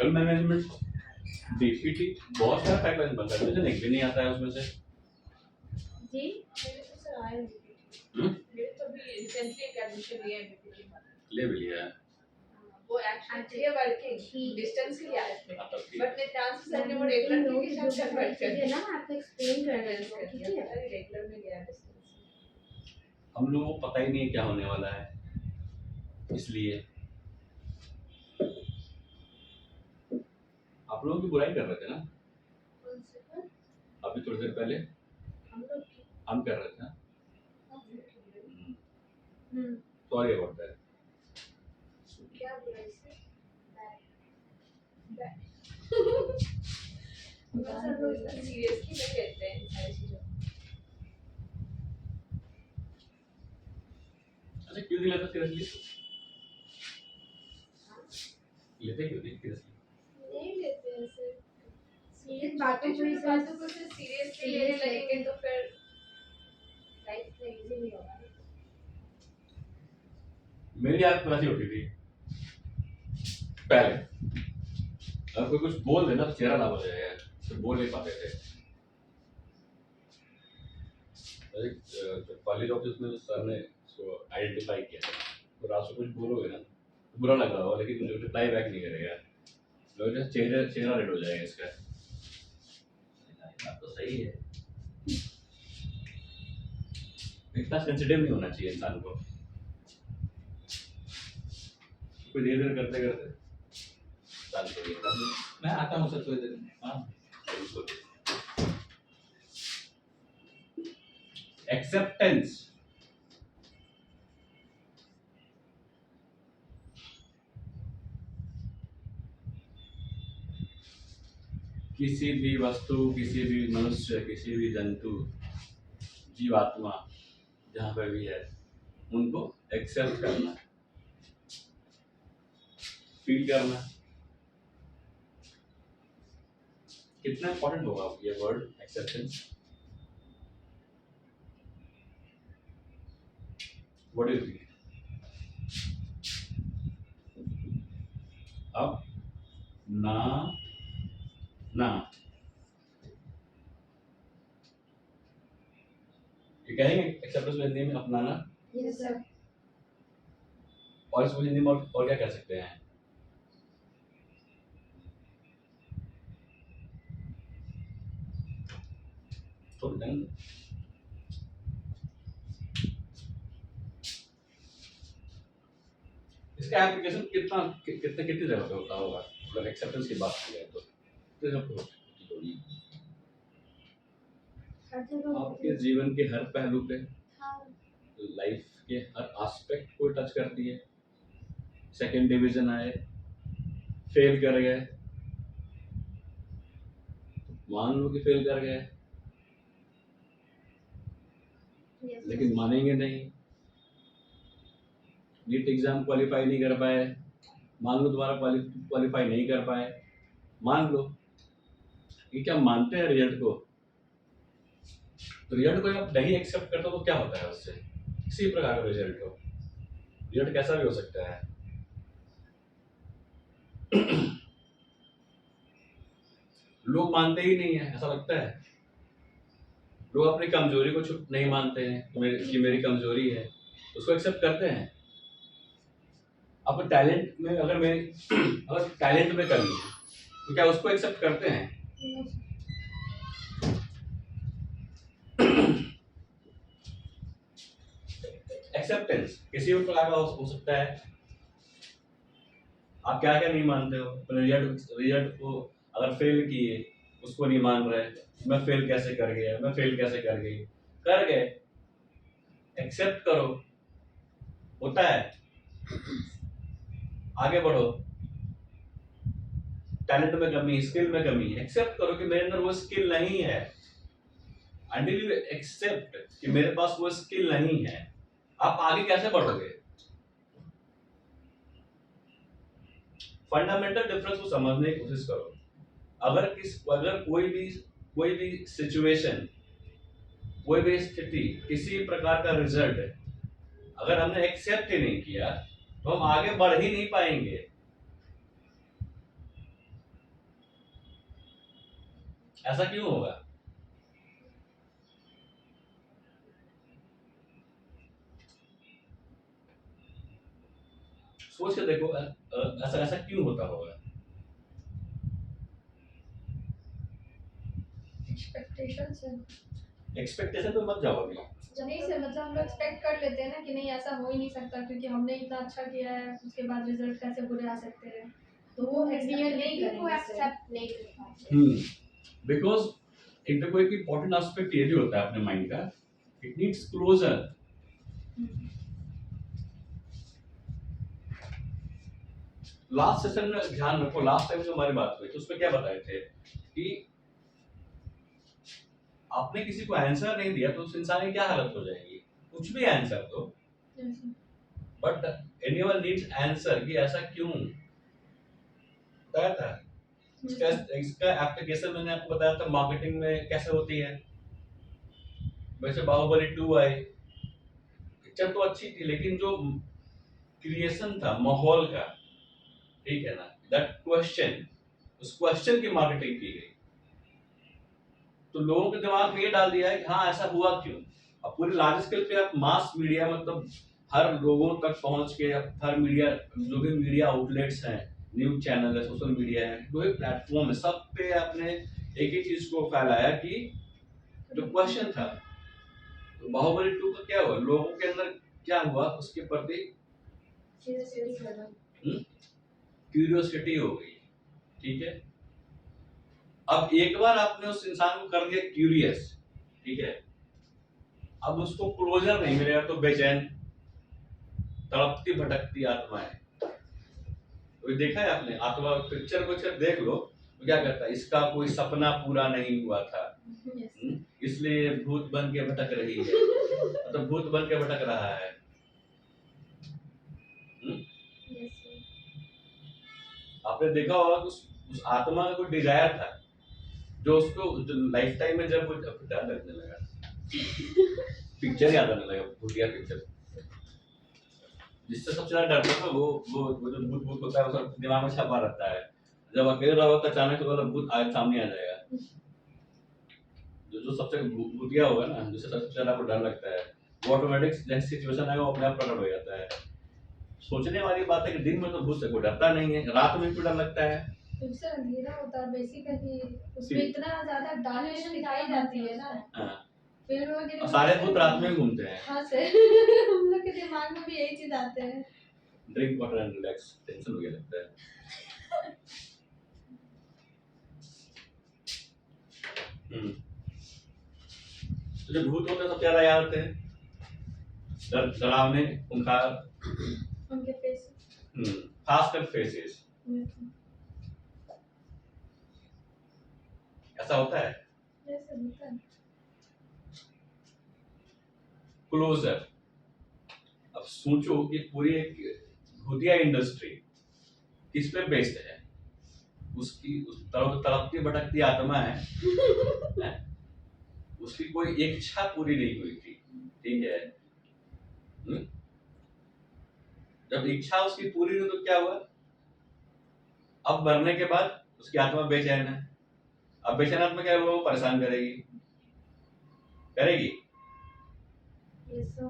Hotel management, DPT, बहुत सारा pipeline बनता है, मुझे एक भी नहीं आता है उसमें से। जी मेरे तो सर आए डीपीटी। मेरे तो भी रिसेंटली एक एडमिशन लिया है डीपीटी में। ले भी लिया है। वो एक्चुअली है वर्किंग डिस्टेंस के लिए आए थे, बट मैं ट्रांसफर सर ने वो रेगुलर रेगुलर के साथ कन्वर्ट कर दिया ना, आपको एक्सप्लेन करना है, ठीक है? अरे रेगुलर में गया डिस्टेंस। हम लोगों को पता ही नहीं है क्या होने वाला है, इसलिए आप लोगों की बुराई कर रहे थे ना कौन से पर अभी थोड़ी देर पहले, हम लोग की हम कर रहे थे ना। हम्म सॉरी अबाउट दैट। क्या बुराई से बैड बस हम लोग इतना सीरियसली नहीं लेते हैं इन सारी चीजों को। अच्छा क्यों नहीं लेते सीरियसली? लेते क्यों नहीं सीरियसली? नहीं लेते हैं सर, सीरियस बातों को ही बातों को सिर्फ सीरियसली लेने लगेंगे तो फिर लाइफ में इजी नहीं होगा। मेरी आदत वैसी होती थी पहले, अगर कोई कुछ बोल देना तो चेहरा लाल हो जाएगा, तो बोल नहीं पाते थे। कॉलेज ऑफिस में सर ने इसको आइडेंटिफाई किया, तो रात को कुछ बोलोगे ना तो बुरा लग रहा होगा, लेकिन मुझे रिप्लाई बैक नहीं करेगा, लोग चेहरा रेड हो जाएगा इसका। बात तो सही है, इतना सेंसिटिव नहीं होना चाहिए इंसान को। कोई देर देर करते करते शांत हो गया। मैं आता हूँ सर थोड़ी देर में। हाँ एक्सेप्टेंस, किसी भी वस्तु, किसी भी मनुष्य, किसी भी जंतु, जीवात्मा जहाँ पे भी है उनको एक्सेप्ट करना, फील करना। कितना इंपॉर्टेंट होगा ये word acceptance? What do you think? अब ना ना ये कहेंगे एक्सेप्टेंस हिंदी में अपनाना, यस सर। और इसको हिंदी में और क्या कह सकते हैं? तो इसका एप्लीकेशन कितनी जगह पे होता होगा, अगर एक्सेप्टेंस की बात की जाए तो कितनी जगह पे होगी? आपके जीवन के हर पहलू पे, लाइफ के हर एस्पेक्ट को टच करती है। सेकंड डिवीजन आए, फेल कर गए, मान लो कि फेल कर गए, लेकिन मानेंगे नहीं। नीट एग्जाम क्वालिफाई नहीं कर पाए, मान लो दोबारा क्वालिफाई नहीं कर पाए, मान लो ये क्या मानते हैं रिजल्ट को? तो रिजल्ट को जब नहीं एक्सेप्ट करते तो क्या होता है उससे? किसी प्रकार का रिजल्ट हो, रिजल्ट कैसा भी हो सकता है। लोग मानते ही नहीं है, ऐसा लगता है। लोग अपनी कमजोरी को छुप नहीं मानते हैं कि मेरी कमजोरी है, उसको एक्सेप्ट करते हैं। अब टैलेंट में अगर टैलेंट में कमी है तो क्या उसको एक्सेप्ट करते हैं? एक्सेप्टेंस किसी भी प्रकार का हो सकता है। आप क्या क्या नहीं मानते हो, रिजल्ट को अगर फेल किए उसको नहीं मान रहे, मैं फेल कैसे कर गया, मैं फेल कैसे कर गई, कर गए, एक्सेप्ट करो, होता है, आगे बढ़ो। टैलेंट में कमी, स्किल में कमी, एक्सेप्ट करो कि मेरे अंदर वो स्किल नहीं है। अंटिल यू एक्सेप्ट कि मेरे पास वो स्किल नहीं है, आप आगे कैसे बढ़ोगे? फंडामेंटल डिफरेंस को समझने की कोशिश करो। अगर कोई भी सिचुएशन, कोई भी स्थिति, किसी प्रकार का रिजल्ट अगर हमने एक्सेप्ट ही नहीं किया तो हम आगे बढ़ ही नहीं पाएंगे। ऐसा क्यों होगा? सोच के देखो, ऐसा ऐसा क्यों होता होगा? एक्सपेक्टेशंस है। एक्सपेक्टेशन पे मत जाओ अभी। नहीं सर, मतलब हम लोग एक्सपेक्ट कर लेते हैं ना कि नहीं ऐसा हो ही नहीं सकता, क्योंकि हमने इतना अच्छा किया है, उसके बाद रिजल्ट कैसे बुरे आ सकते हैं, तो वो एक्सपीरियंस नहीं रियलिटी को करेंगे सर। एक्सेप्ट नहीं कर पाते। बिकॉज एक देखो, एक इम्पोर्टेंट एस्पेक्ट ये भी होता है अपने माइंड का, it needs closure. Last session में ध्यान रखो, लास्ट टाइम जो हमारी बात हुई तो उसमें क्या बताए थे कि आपने किसी को आंसर नहीं दिया तो उस इंसान की क्या हालत हो जाएगी? कुछ भी आंसर दो, बट एनीवन नीड्स आंसर कि ऐसा क्यों बताया था। इसका एप्लीकेशन मैंने आपको बताया था मार्केटिंग में कैसे होती है। वैसे बाहुबली 2 आई, पिक्चर तो अच्छी थी, लेकिन जो क्रिएशन था माहौल का, ठीक है ना, दैट क्वेश्चन, उस क्वेश्चन की मार्केटिंग की गई, तो लोगों के दिमाग में ये डाल दिया है कि हाँ ऐसा हुआ क्यों। अब पूरे लार्ज स्केल पे आप मास मीडिया, मतलब हर लोगों तक पहुंच के, हर मीडिया, जो भी मीडिया आउटलेट्स हैं, न्यूज चैनल है, सोशल मीडिया है, जो भी प्लेटफॉर्म है, सब पे आपने एक ही चीज को फैलाया कि जो क्वेश्चन था। तो बाहुबली 2 का क्या हुआ, लोगों के अंदर क्या हुआ उसके प्रति क्यूरियोसिटी हो गई, ठीक है। अब एक बार आपने उस इंसान को कर दिया क्यूरियस, ठीक है, अब उसको क्लोजर नहीं मिलेगा तो बेचैन, तड़पती भटकती आत्माएं। तो देखा है आपने, आत्मा पिक्चर देख लो तो क्या कहता है, इसका कोई सपना पूरा नहीं हुआ था, इसलिए भूत बन के भटक रही है, मतलब भूत बन के भटक रहा है। आपने देखा होगा कि उस आत्मा का कोई डिजायर था जो उसको लाइफ टाइम में, जब वो डर लगने लगा, पिक्चर याद आने लगा, भूतिया पिक्चर, जिससे सबसे ज्यादा डरता था वो जो भूत होता है, उसका दिमाग में छपा रहता है, जब अकेले रहो तो अचानक से वाला भूत आज सामने आ जाएगा। जो सबसे भूतिया होगा ना, जिससे सबसे ज्यादा आपको डर लगता है, वो ऑटोमेटिक जैसी सिचुएशन आएगा वो अपने आप प्रकट हो जाता है। सोचने वाली बात है कि दिन में तो भूत से कोई डरता नहीं है, रात में क्यों डर लगता है? उससे अंधेरा होता है बेसिकली, उसमें इतना ज्यादा डार्कनेस दिखाई जाती है ना। हाँ, फिल्म वगैरह और सारे भूत रात में घूमते हैं। हाँ सर, हम लोग के दिमाग में भी यही चीज आते हैं। Drink water and relax, tension हो गया लगता है। तो जो भूत होते हैं सबसे ज्यादा याद आते हैं डरावने, खूंखार, उनके फेस। खासकर फेसेस। ऐसा होता है। जैसे होता है। क्लोजर, अब सोचो कि पूरी एक भूतिया इंडस्ट्री किस पे बेस्ड है, उसकी उस तड़पती भटकती आत्मा है, हैं? उसकी कोई एक इच्छा पूरी नहीं हुई थी, ठीक है। जब इच्छा उसकी पूरी हुई तो क्या हुआ, अब मरने के बाद उसकी आत्मा बेचैन है। अब बेचैन आत्मा क्या लोगों को परेशान करेगी, करेगी,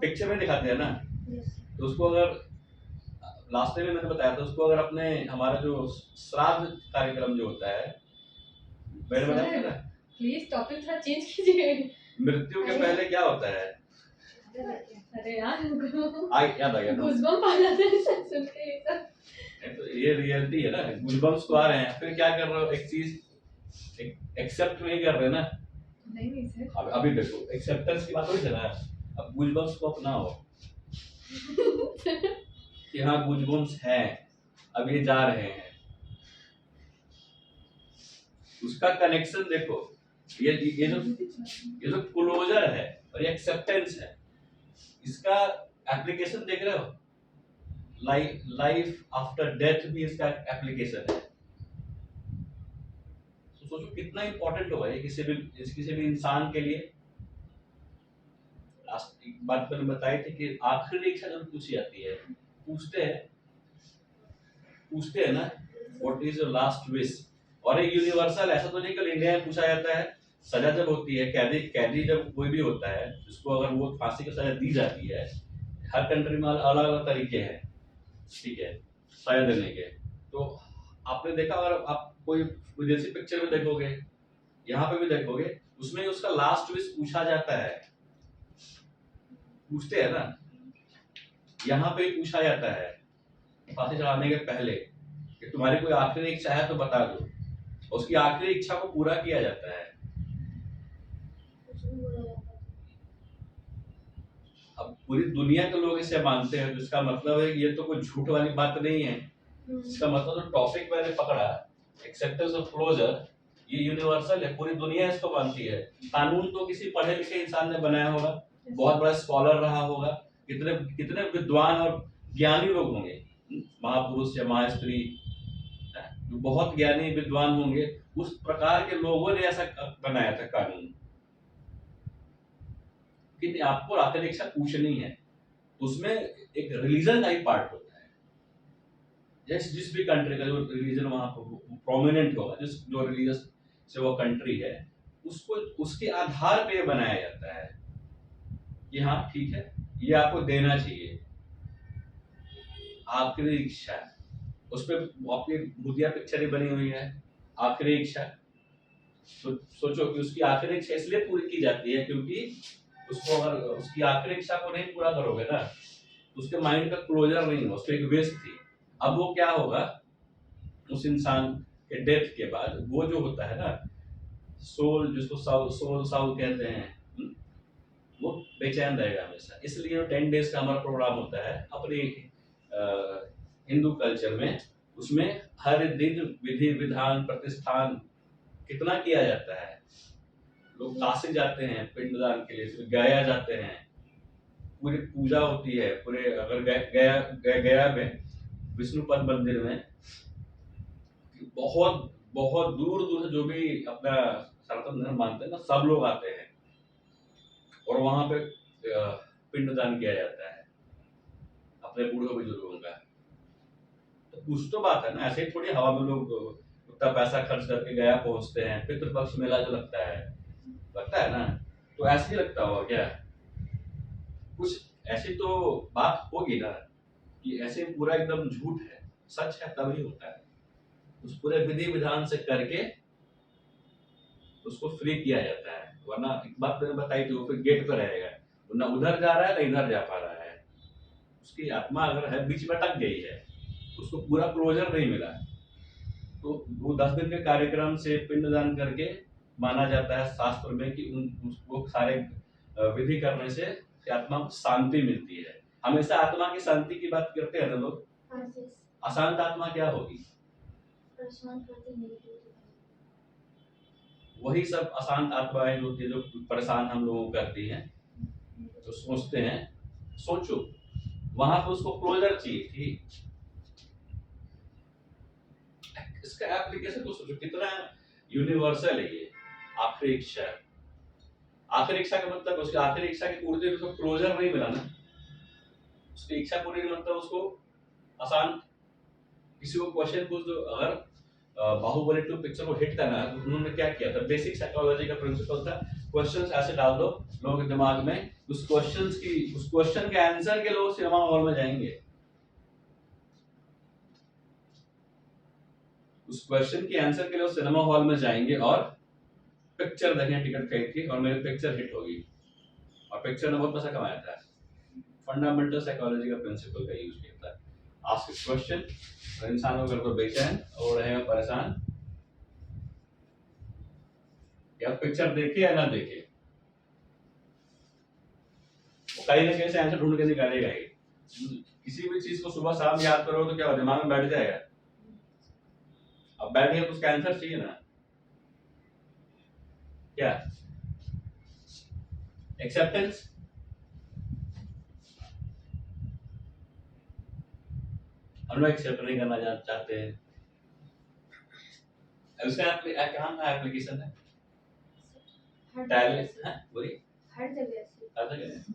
पिक्चर में दिखाते हैं ना। तो उसको अगर लास्ट टाइम में मैंने बताया था, उसको अगर अपने हमारा जो श्राद्ध कार्यक्रम जो होता है, मैंने बताया था ना, प्लीज टॉपिक थोड़ा चेंज कीजिए। मृत्यु के पहले क्या होता है? अरे यार याद आ गया ना? गूज़बम्प आ जाते हैं सुन के ये सब। तो ये रियलिटी है ना, गूज़बम्प्स तो आ रहे हैं, फिर क्या कर रहे हो, एक चीज एक्सेप्ट नहीं कर रहे ना। नहीं सर, अब अभी देखो, एक्सेप्टेंस की बात हो रही है ना, अब गूज़बम्प्स को अपनाओ कि हाँ गूज़बम्प्स हैं, अब ये जा रहे हैं, उसका कनेक्शन देखो। ये जो क्लोजर है और ये एक्सेप्टेंस है, इसका एप्लीकेशन देख रहे हो, लाइफ आफ्टर डेथ भी इसका एप्लीकेशन है। तो सोचो कितना इंपॉर्टेंट होगा ये किसी भी इंसान के लिए। एक बात मैंने बताई थी कि आखिरी इच्छा जब पूछी जाती है, पूछते हैं ना, what is your last wish, और एक यूनिवर्सल, ऐसा तो नहीं कि इंडिया में पूछा जाता है, सजा जब होती है, कैदी कैदी जब कोई भी होता है जिसको अगर वो फांसी की सजा दी जाती है, हर कंट्री में अलग अलग तरीके हैं, ठीक है, सजा देने के। तो आपने देखा, और आप कोई विदेशी पिक्चर में देखोगे, यहाँ पे भी देखोगे, उसमें उसका लास्ट विश पूछा जाता है, पूछते हैं ना, यहाँ पे पूछा जाता है फांसी चढ़ाने के पहले कि तुम्हारी कोई आखिरी इच्छा है तो बता दो, उसकी आखिरी इच्छा को पूरा किया जाता है। कुछ भी बोला जाता है। अब पूरी दुनिया के लोग इसे मानते हैं, तो इसका मतलब है कि ये तो कोई झूठ वाली बात नहीं है। इसका मतलब जो टॉपिक मैंने पकड़ा, एक्सेप्टेंस ऑफ क्लोजर, ये यूनिवर्सल है, पूरी दुनिया इसको मानती है। कानून तो किसी पढ़े लिखे इंसान ने बनाया होगा, बहुत बड़ा स्कॉलर रहा होगा, कितने कितने विद्वान और ज्ञानी लोग होंगे, महापुरुष या महास्त्री, जो बहुत ज्ञानी विद्वान होंगे, उस प्रकार के लोगों ने ऐसा बनाया था कानून कि आपको आखिरी इच्छा पूछनी है। उसमें एक रिलीजन का ही पार्ट होता है, जिस भी कंट्री का जो रिलीजन वहां प्रोमिनेंट होगा, जो रिलीजियस से वो कंट्री है, उसको उसके आधार पे बनाया जाता है कि हाँ ठीक है, ये आपको देना चाहिए आखिरी इच्छा। उस पर आपकी भूतिया पिक्चर ही बनी हुई है, आखिरी इच्छा। सोचो कि उसकी आखिरी इच्छा इसलिए पूरी की जाती है क्योंकि उसको अगर उसकी आखिरी इच्छा को नहीं पूरा करोगे ना, तो उसके माइंड का क्लोजर नहीं होगा, उसको एक विश थी। अब वो क्या होगा, उस इंसान के डेथ के बाद वो जो होता है ना, सोल, जिसको सोल साउल कहते हैं, वो बेचैन रहेगा हमेशा। इसलिए 10 डेज का हमारा प्रोग्राम होता है अपने हिंदू कल्चर में, उसमें हर दिन विधि विधान प्रतिष्ठान कितना किया जाता है। लोग काशी जाते हैं पिंडदान के लिए, फिर गया जाते हैं, पूरी पूजा होती है, पूरे अगर गया में विष्णुपद मंदिर में बहुत बहुत दूर दूर से जो भी अपना सनातन धर्म मानते हैं ना, सब लोग आते हैं और वहां पे पिंडदान किया जाता है अपने बूढ़े बुजुर्गों का। तो कुछ तो बात है ना, ऐसे ही थोड़ी हवा में लोग उतना पैसा खर्च करके गया पहुंचते हैं। पितृपक्ष मेला जो लगता है ना, तो ऐसे ही लगता होगा क्या? कुछ ऐसी तो बात होगी ना कि ऐसे पूरा एकदम झूठ है, सच है तभी होता है। उस पूरे विधि विधान से करके उसको फ्री किया जाता है, वरना एक बात मैंने बताई थी, वो फिर गेट पे रहेगा, ना उधर जा रहा है ना इधर जा पा रहा है। उसकी आत्मा अगर है बीच में अटक गई है, उसको पूरा क्लोजर नहीं मिला, तो वो 10 दिन के कार्यक्रम से पिंडदान करके माना जाता है शास्त्र में कि उसको सारे विधि करने से आत्मा को शांति मिलती है। हमेशा आत्मा की शांति की बात करते हैं ना लोग, हाँ जी, अशांत आत्मा क्या होगी? परेशान करते नहीं थे। वही सब अशांत आत्माएं जो होती है, जो परेशान हम लोगों को करती हैं, तो सोचते हैं, सोचो वहां पे उसको क्लोजर चाहिए थी। इसका एप्लीकेशन को सोचो कितना यूनिवर्सल है ये आखिरी इच्छा। आखिरी इच्छा का मतलब उसकी आखिरी इच्छा की पूर्ति में उसको क्लोजर नहीं मिला ना, उसकी इच्छा पूरी नहीं, मतलब उसको आसान। किसी को क्वेश्चन पूछ दो, अगर बाहुबली 2 पिक्चर को हिट करना है तो उन्होंने क्या किया था, बेसिक साइकोलॉजी का प्रिंसिपल था, क्वेश्चंस ऐसे डाल दो लोगों के दिमाग में, उस क्वेश्चन के आंसर के लोग सिनेमा हॉल में जाएंगे, उस क्वेश्चन के आंसर के लिए सिनेमा हॉल में जाएंगे और पिक्चर देखने टिकट खरीद के, और मेरी पिक्चर हिट होगी। और पिक्चर ने बहुत पैसा कमाया था। फंडामेंटल साइकोलॉजी का प्रिंसिपल का यूज किया था, आस्क क्वेश्चन, और इंसान को कर दो बेचैन और रहेगा परेशान, या पिक्चर देखे या ना देखे, वो कहीं ना कहीं से आंसर ढूंढ के निकालेगा ही। किसी भी चीज को सुबह शाम याद करो तो क्या दिमाग में बैठ जाएगा? अब बैठ गया तो उसका आंसर चाहिए ना, क्या एक्सेप्टेंस? हम लोग एक्सेप्ट नहीं करना चाहते हैं। उसका कहाँ का एप्लीकेशन है? टैलेंट है वही हर जगह से। हर जगह।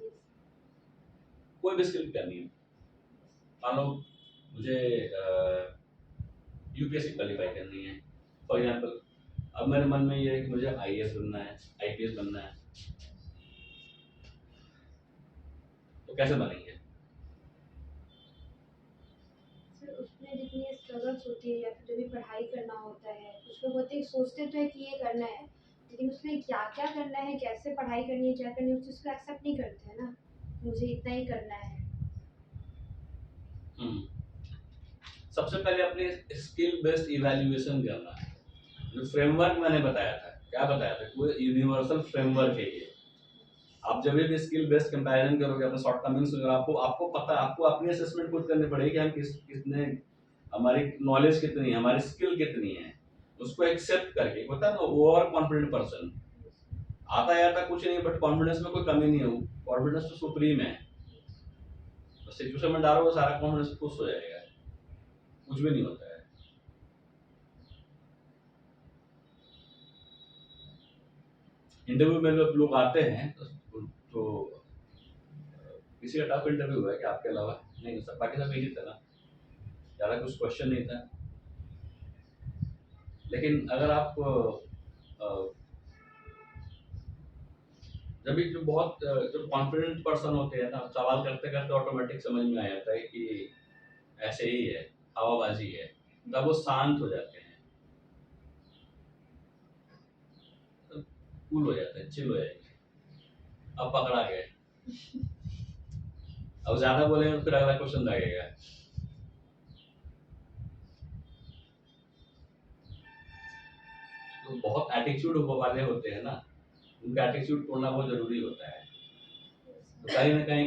कोई भी स्किल करनी है, मान लो मुझे यूपीएससी क्वालिफाई करनी है, फॉर एग्जाम्पल अब मेरे मन में ये है कि मुझे आईएएस बनना है, आईपीएस बनना है, तो कैसे बनेंगे? सर उसमें जितनी स्ट्रगल्स होती है या फिर जो भी पढ़ाई करना होता है उसमें होते ही सोचते तो है कि ये करना है, लेकिन उसमें क्या क्या करना है, कैसे पढ़ाई करनी है, क्या करनी है, उस चीज़ को एक्सेप्ट नहीं करते हैं ना। मुझे इतना ही करना है। सबसे पहले अपने स्किल बेस्ड इवैल्यूएशन करना है। जो फ्रेमवर्क मैंने बताया था, क्या बताया था, कोई यूनिवर्सल फ्रेमवर्क है ये। आप जब भी स्किल बेस्ड कंपैरिजन करोगे अपने शॉर्टकमिंग्स वगैरह, आपको पता, आपको अपनी असेसमेंट खुद करनी पड़ेगी कि हम कितने, हमारी नॉलेज कितनी है, हमारी स्किल कितनी है, उसको एक्सेप्ट करके। होता है ना ओवर कॉन्फिडेंट पर्सन, आता जाता कुछ नहीं बट कॉन्फिडेंस में कोई कमी नहीं है, कॉन्फिडेंस तो सुप्रीम है। तो सिचुएशन में डालो सारा कॉन्फिडेंस खुश हो जाएगा, कुछ भी नहीं होता है। इंटरव्यू में जब लोग आते हैं तो किसी का टफ इंटरव्यू है कि आपके अलावा? नहीं, सब बाकी सब इजी था ना, ज़्यादा कुछ क्वेश्चन नहीं था। लेकिन अगर आप जब भी जो कॉन्फिडेंट पर्सन होते हैं ना, सवाल करते करते ऑटोमेटिक समझ में आ जाता है कि ऐसे ही है, हवाबाजी है, तब वो शांत हो जाते हैं, कूल हो जाते हैं, चिल हो जाएंगे। अब पकड़ा गए, अब ज्यादा बोलेंगे तो फिर अगला क्वेश्चन लगेगा। तो बहुत एटीट्यूड वाले होते हैं ना, उनका एटीट्यूड तोड़ना बहुत जरूरी होता है। तो कहीं ना कहीं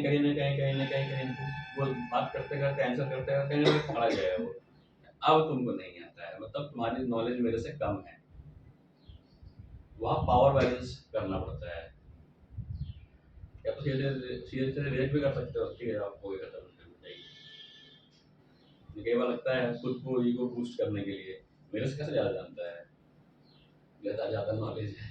वो बात करते करते, आंसर करते करते कहीं ना कहीं पकड़ा जाएगा वो। अब तुमको नहीं आता है, मतलब तुम्हारी नॉलेज मेरे से कम है। वहाँ पावर बैलेंस करना पड़ता है। या तो सीधे रिजेक्ट भी कर सकते हो, ठीक है आपको ये खत्म करनी चाहिए। कई बार लगता है खुद को ईगो बूस्ट करने के लिए, मेरे से कैसे ज्यादा जानता है, ज्यादा नॉलेज है,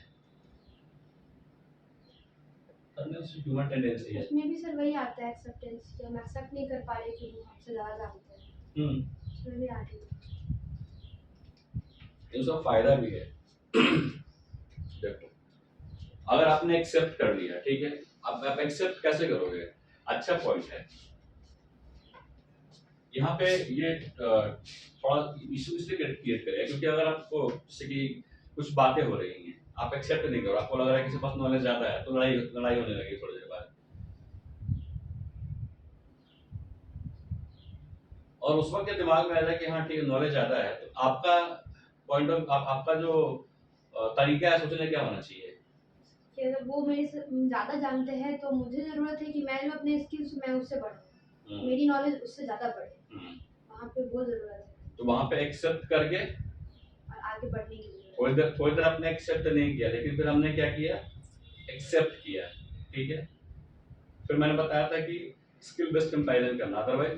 ह्यूमन टेंडेंसी है। उसमें भी सर वही आता है एक्सेप्टेंस, कि हम एक्सेप्ट नहीं कर पा रहे कि वो हमसे ज़्यादा जानते हैं। उसमें भी आ रही है। इसका फायदा भी है। देखो, अगर आपने एक्सेप्ट कर लिया, ठीक है, आप एक्सेप्ट कैसे करोगे? अच्छा पॉइंट है यहाँ पे। ये थोड़ा इशू इसलिए क्रिएट करेगा क्योंकि अगर आपको जैसे कि कुछ बातें हो रही हैं, आप एक्सेप्ट नहीं करो, आपको लग रहा है किसी के पास नॉलेज ज्यादा है, तो लड़ाई होने लगेगी थोड़ी देर बाद। और उस वक्त दिमाग में आएगा कि हाँ ठीक है नॉलेज ज्यादा है, तो आपका पॉइंट ऑफ आपका जो तरीका है सोचने क्या होना चाहिए? कि अगर वो मेरे से ज़्यादा जानते हैं तो मुझे ज़रूरत है कि मैं जो अपने स्किल्स मैं उससे बढ़ूँ, मेरी नॉलेज उससे ज़्यादा बढ़े। वहाँ पे वो ज़रूरत है। तो वहाँ पे एक्सेप्ट करके और आगे बढ़ने की ज़रूरत थोड़ी देर आपने एक्सेप्ट नहीं किया, लेकिन फिर हमने क्या किया, एक्सेप्ट किया, ठीक है। फिर मैंने बताया था कि स्किल बेस्ड कंपैरिजन करना, अदरवाइज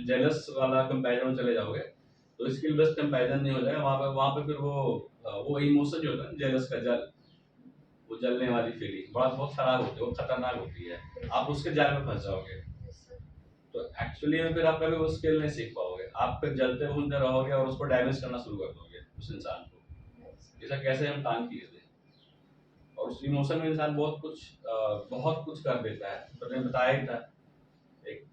जेलस वाला कंपैरिजन चले जाओगे तो स्किल बेस्ड कंपैरिजन नहीं हो जाएगा। वहाँ पे फिर वो इमोशन जो होता है जेलस का जल, वो जलने वाली फीलिंग बहुत खराब होती है, वो खतरनाक होती है, आप उसके जाल में फंस जाओगे। है। तो एक्चुअली में फिर आप कभी वो स्किल नहीं सीख पाओगे, आप फिर जलते भूनते रहोगे और उसको डैमेज करना शुरू कर दोगे उस इंसान को। जैसा कैसे हम टांग खींच दें, और उस इमोशन में इंसान बहुत कुछ कर देता है। तो मैंने बताया ही था, एक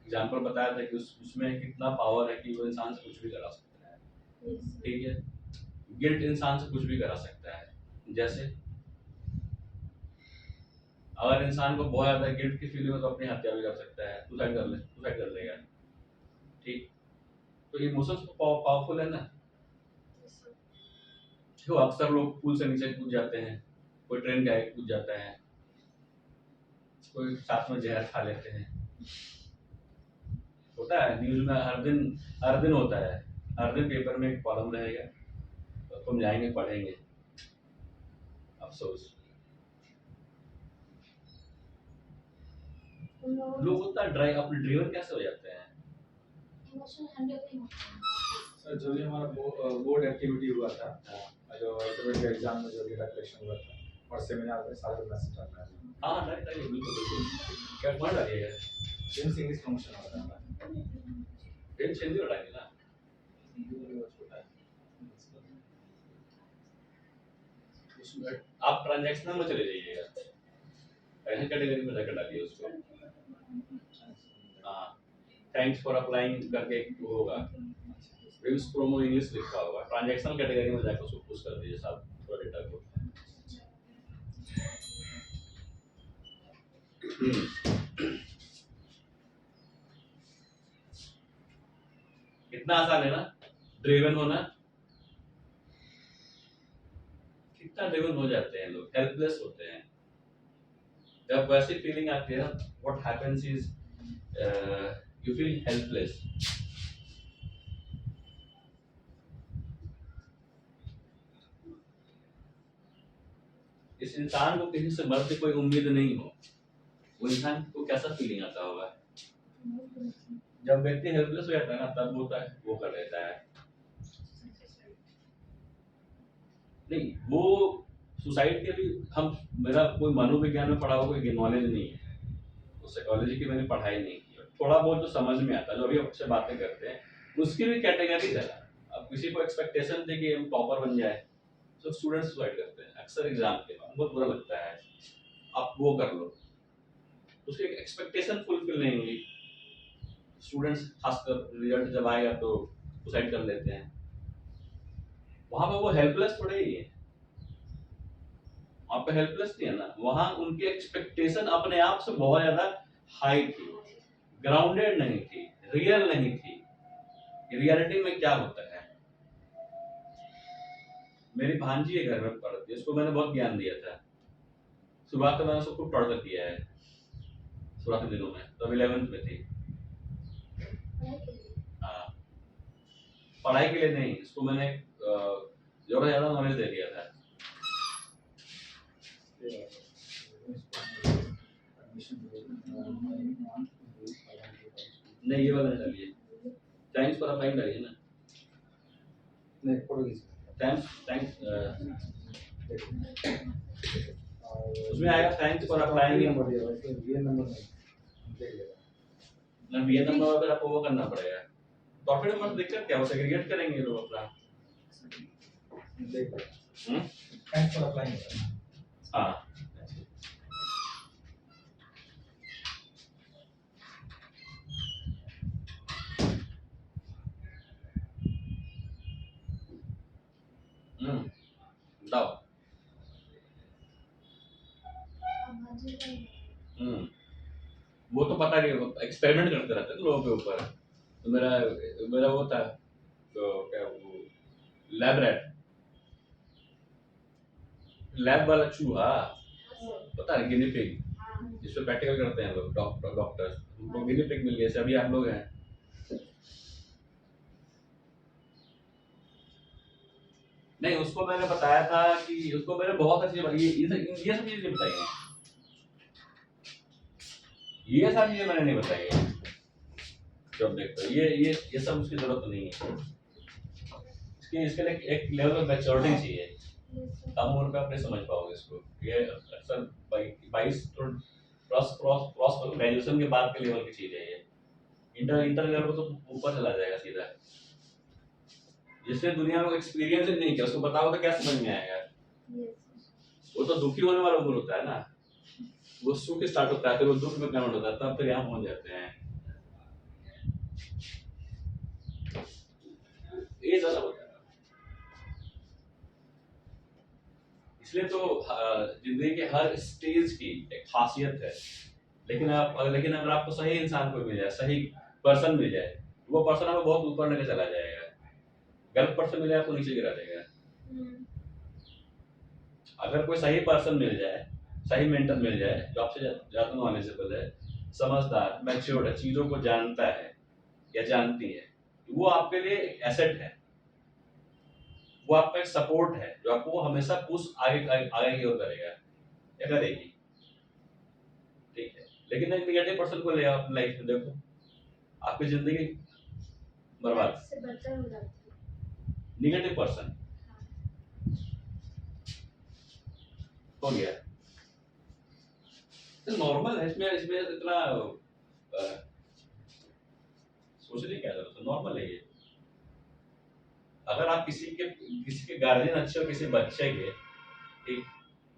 एग्जाम्पल बताया था कि उसमें कितना पावर है कि वो इंसान से कुछ भी करा सकता है, ठीक है। गिल्ट इंसान से कुछ भी करा सकता है। जैसे अगर इंसान को बहुत ज्यादा गिल्ट की फीलिंग हो तो अपनी हत्या भी कर सकता है, सुसाइड कर लेगा, ठीक। तो इमोशंस तो पावरफुल है ना। तो अक्सर लोग पुल से नीचे कूद जाते हैं, कोई ट्रेन के आगे कूद जाता है, कोई साथ में जहर खा लेते हैं, होता है न्यूज में हर दिन होता है। हर दिन पेपर में एक कॉलम रहेगा, तो तुम जाएंगे पढ़ेंगे, अफसोस। लोग उतना ड्राइवर कैसे हो जाते हैं? इमोशन हैंडल नहीं होता है। सर जो भी हमारा बोर्ड एक्टिविटी हुआ था, जो इंटरमीडिएट एग्जाम में जो डेटा कलेक्शन हुआ था और सेमिनार में सारे मैसेज डालना है। हाँ डायरेक्ट बिल्कुल क्या पढ़ रही है, जेम्स इंग्लिश प्रमोशन हो रहा है। हिंदी डालेंगे ना, उसमें आप ट्रांजैक्शनल में चले जाइएगा, पहले कैटेगरी में जाकर डालिए उसको। हाँ, थैंक्स फॉर अप्लाइंग करके एक वो होगा, व्यूज प्रोमो इंग्लिश लिखा होगा, ट्रांजैक्शनल कैटेगरी में जाकर उसको पुश कर दीजिए साहब थोड़ा डेटा को। कितना आसान है ना ड्रिवन होना, कितना ड्रिवन हो जाते हैं लोग, हेल्पलेस होते हैं। जब वैसी फीलिंग आती है ना, what happens is you feel helpless. इस इंसान को किसी से बढ़ के कोई उम्मीद नहीं हो, वो इंसान को कैसा फीलिंग आता होगा। जब व्यक्ति हेल्पलेस हो जाता है ना, तब होता है वो कर लेता है। नहीं, वो सुसाइड के भी हम, मेरा कोई मनोविज्ञान में पढ़ा हुआ कोई नॉलेज नहीं है, साइकोलॉजी की मैंने पढ़ाई नहीं की, थोड़ा बहुत जो समझ में आता है, जो अभी आपसे बातें करते हैं, उसकी भी कैटेगरी है। अब किसी को एक्सपेक्टेशन थे कि हम टॉपर बन जाए, तो स्टूडेंट सुसाइड करते हैं अक्सर एग्जाम के बाद, बहुत बुरा लगता है। आप वो कर लो, उसकी एक्सपेक्टेशन फुलफिल नहीं हुई, स्टूडेंट्स खासकर रिजल्ट जब आएगा तो सुसाइड कर लेते हैं। वहां पे वो हेल्पलेस थोड़े ही है, वहां पे हेल्पलेस नहीं है ना, वहां उनकी एक्सपेक्टेशन अपने आप से बहुत ज्यादा हाई थी, ग्राउंडेड नहीं थी, रियल नहीं थी। रियलिटी में क्या होता है, मेरी भांजी है घर में पढ़ती है, उसको मैंने बहुत ज्ञान दिया था। शुरुआत में मैंने उसको खूब टॉर्चर किया है, शुरुआती दिनों में, तो 11th में थी। हाँ, पढ़ाई के लिए नहीं, इसको मैंने ज्यादा नॉलेज दे दिया था। नहीं, ये वाला नहीं डालिए, थैंक्स फॉर अप्लाइंग डालिए ना। नहीं, फोटो खींच थैंक्स उसमें आएगा थैंक्स फॉर अप्लाइंग। नंबर दिया है, ये नंबर नहीं देख लेगा ना ये नंबर अगर आपको वो करना पड़ेगा, तो फिर मत दिक्कत क्या, वो सेग्रीगेट करेंगे ये लोग अपना। देख लेगा। Thanks for applying. हाँ, बताओ। वो तो पता नहीं, एक्सपेरिमेंट करते रहते हैं लोगों के ऊपर। तो मेरा मेरा वो था, तो क्या वो लैब रैट, लैब वाला चूहा, पता है गिनी पिग, जिसपे प्रैक्टिकल करते हैं लोग डॉक्टर्स, उनको गिनी पिग मिल गए, सभी आप लोग हैं। नहीं, उसको मैंने बताया था कि उसको मैंने बहुत अच्छी ये सब चीजें नहीं बताई हैं, ये सब चीजें मैंने नहीं बताई है। जब देखते हो ये सब उसकी जरूरत नहीं है, इसके लिए एक लेवल ऑफ मैच्योरिटी चाहिए, कम उम्र पे आप नहीं समझ पाओगे इसको। ये अक्सर 22 क्रॉस क्रॉस क्रॉस ग्रेजुएशन के बाद के लेवल की चीज है ये, इंटर लेवल तो ऊपर चला जाएगा सीधा। जिसने दुनिया में एक्सपीरियंस ही नहीं किया, उसको बताओ तो क्या समझ में आएगा। वो तो दुखी होने वाला उम्र होता है ना, वो सुख स्टार्ट होता है, फिर वो दुख में कन्वर्ट होता है, तब फिर यहाँ पहुंच जाते हैं। ये ज्यादा होता है, इसलिए तो जिंदगी के हर स्टेज की एक खासियत है। लेकिन अगर आपको सही इंसान को मिल जाए, सही पर्सन मिल जाए, वो पर्सन आपको बहुत ऊपर लेके चला जाएगा। गलत पर्सन मिल जाए आपको नीचे गिरा देगा। अगर कोई सही पर्सन मिल जाए, सही मेंटर मिल जाए, जो आपसे ज्यादा नॉलेजेबल है, समझदार, मैच्योर्ड है, चीजों को जानता है या जानती है, वो आपके लिए एक एसेट है, वो आपका एक सपोर्ट है, जो आपको हमेशा पुश आगे आगे की ओर करेगा या करेगी। ठीक है, लेकिन एक निगेटिव पर्सन को ले आओ अपनी लाइफ में, देखो आपकी जिंदगी बर्बाद। से बदतर हो जाती है। निगेटिव पर्सन हो गया, तो नॉर्मल है, इसमें इसमें इतना सोचने क्या जरूरत है, नॉर्मल है ये। अगर आप किसी के गार्जियन अच्छे हो, किसी बच्चे के एक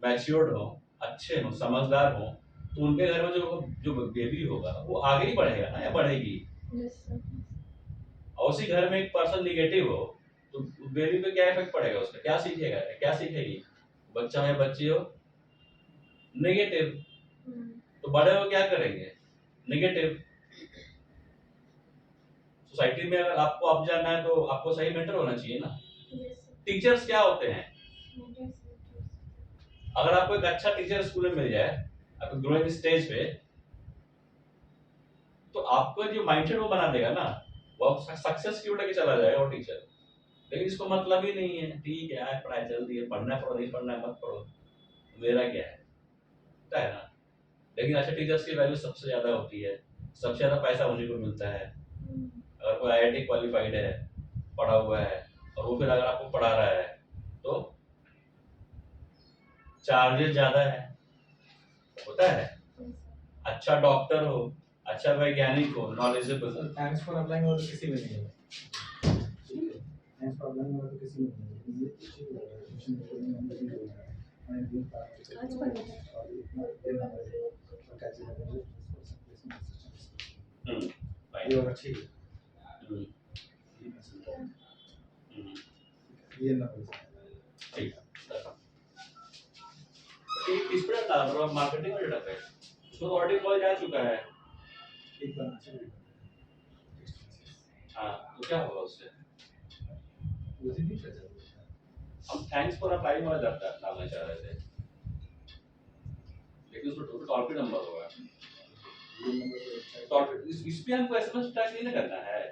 मैच्योर्ड हो, अच्छे हो, समझदार हो, तो उनके घर में जो जो बेबी होगा वो आगे ही बढ़ेगा ना, या बढ़ेगी। Yes sir. और उसी घर में एक पर्सन निगेटिव हो तो बेबी पे क्या इफेक्ट पड़ेगा, उसका क्या सीखेगा, क्या सीखेगी, बच्चा या बच्ची हो नेगेटिव, तो बड़े हो क्या करेंगे, नेगेटिव। सोसाइटी में अगर आपको अब जाना है तो आपको सही मेंटर होना चाहिए ना। टीचर्स क्या होते हैं, अगर आपको एक अच्छा टीचर स्कूल में मिल जाए आपको ग्रोइंग स्टेज पे, तो आपको जो माइंडसेट वो बना देगा ना, वो सक्सेस की ओर लेके चला जाएगा वो टीचर। लेकिन इसको मतलब ही नहीं है, ठीक है यार पढ़ाई चलती है, पढ़ना है पढ़ो, नहीं पढ़ना है मत पढ़ो, मेरा क्या है, होता है ना। लेकिन अच्छे टीचर्स की वैल्यू सबसे ज्यादा होती है, सबसे ज्यादा पैसा उन्हीं को मिलता है। अगर कोई IIT क्वालिफाइड है, पढ़ा हुआ है, और वो फिर अगर आपको पढ़ा रहा है तो चार्जेस ज्यादा है, होता है। अच्छा डॉक्टर हो, अच्छा वैज्ञानिक हो, नॉलेजेबल। थैंक्स फॉर अप्लाइंग और किसी में नहीं है, थैंक्स फॉर अप्लाइंग और किसी में नहीं है, ये ठीक लग रहा है, ट्यूशन में हम नहीं बोल रहे हैं, मैं भी आज पढ़ रहा है। और इतना देना है और कैसे लगे ये वाला ठीक है, ये ना ठीक किस पर डाल रहा हूँ, मार्केटिंग में डाल रहा है, उसमें ऑलरेडी कॉल जा चुका है। एक बार चाहिए, हाँ तो क्या होगा उससे, मुझे नहीं पता हम थैंक्स फॉर अप्लाइंग वाला डालना चाह रहे थे, लेकिन उसमें टोटल टॉल फ्री नंबर होगा, ये नंबर टॉल फ्री इस पे हमको SMS ट्रैक नहीं ना करना है,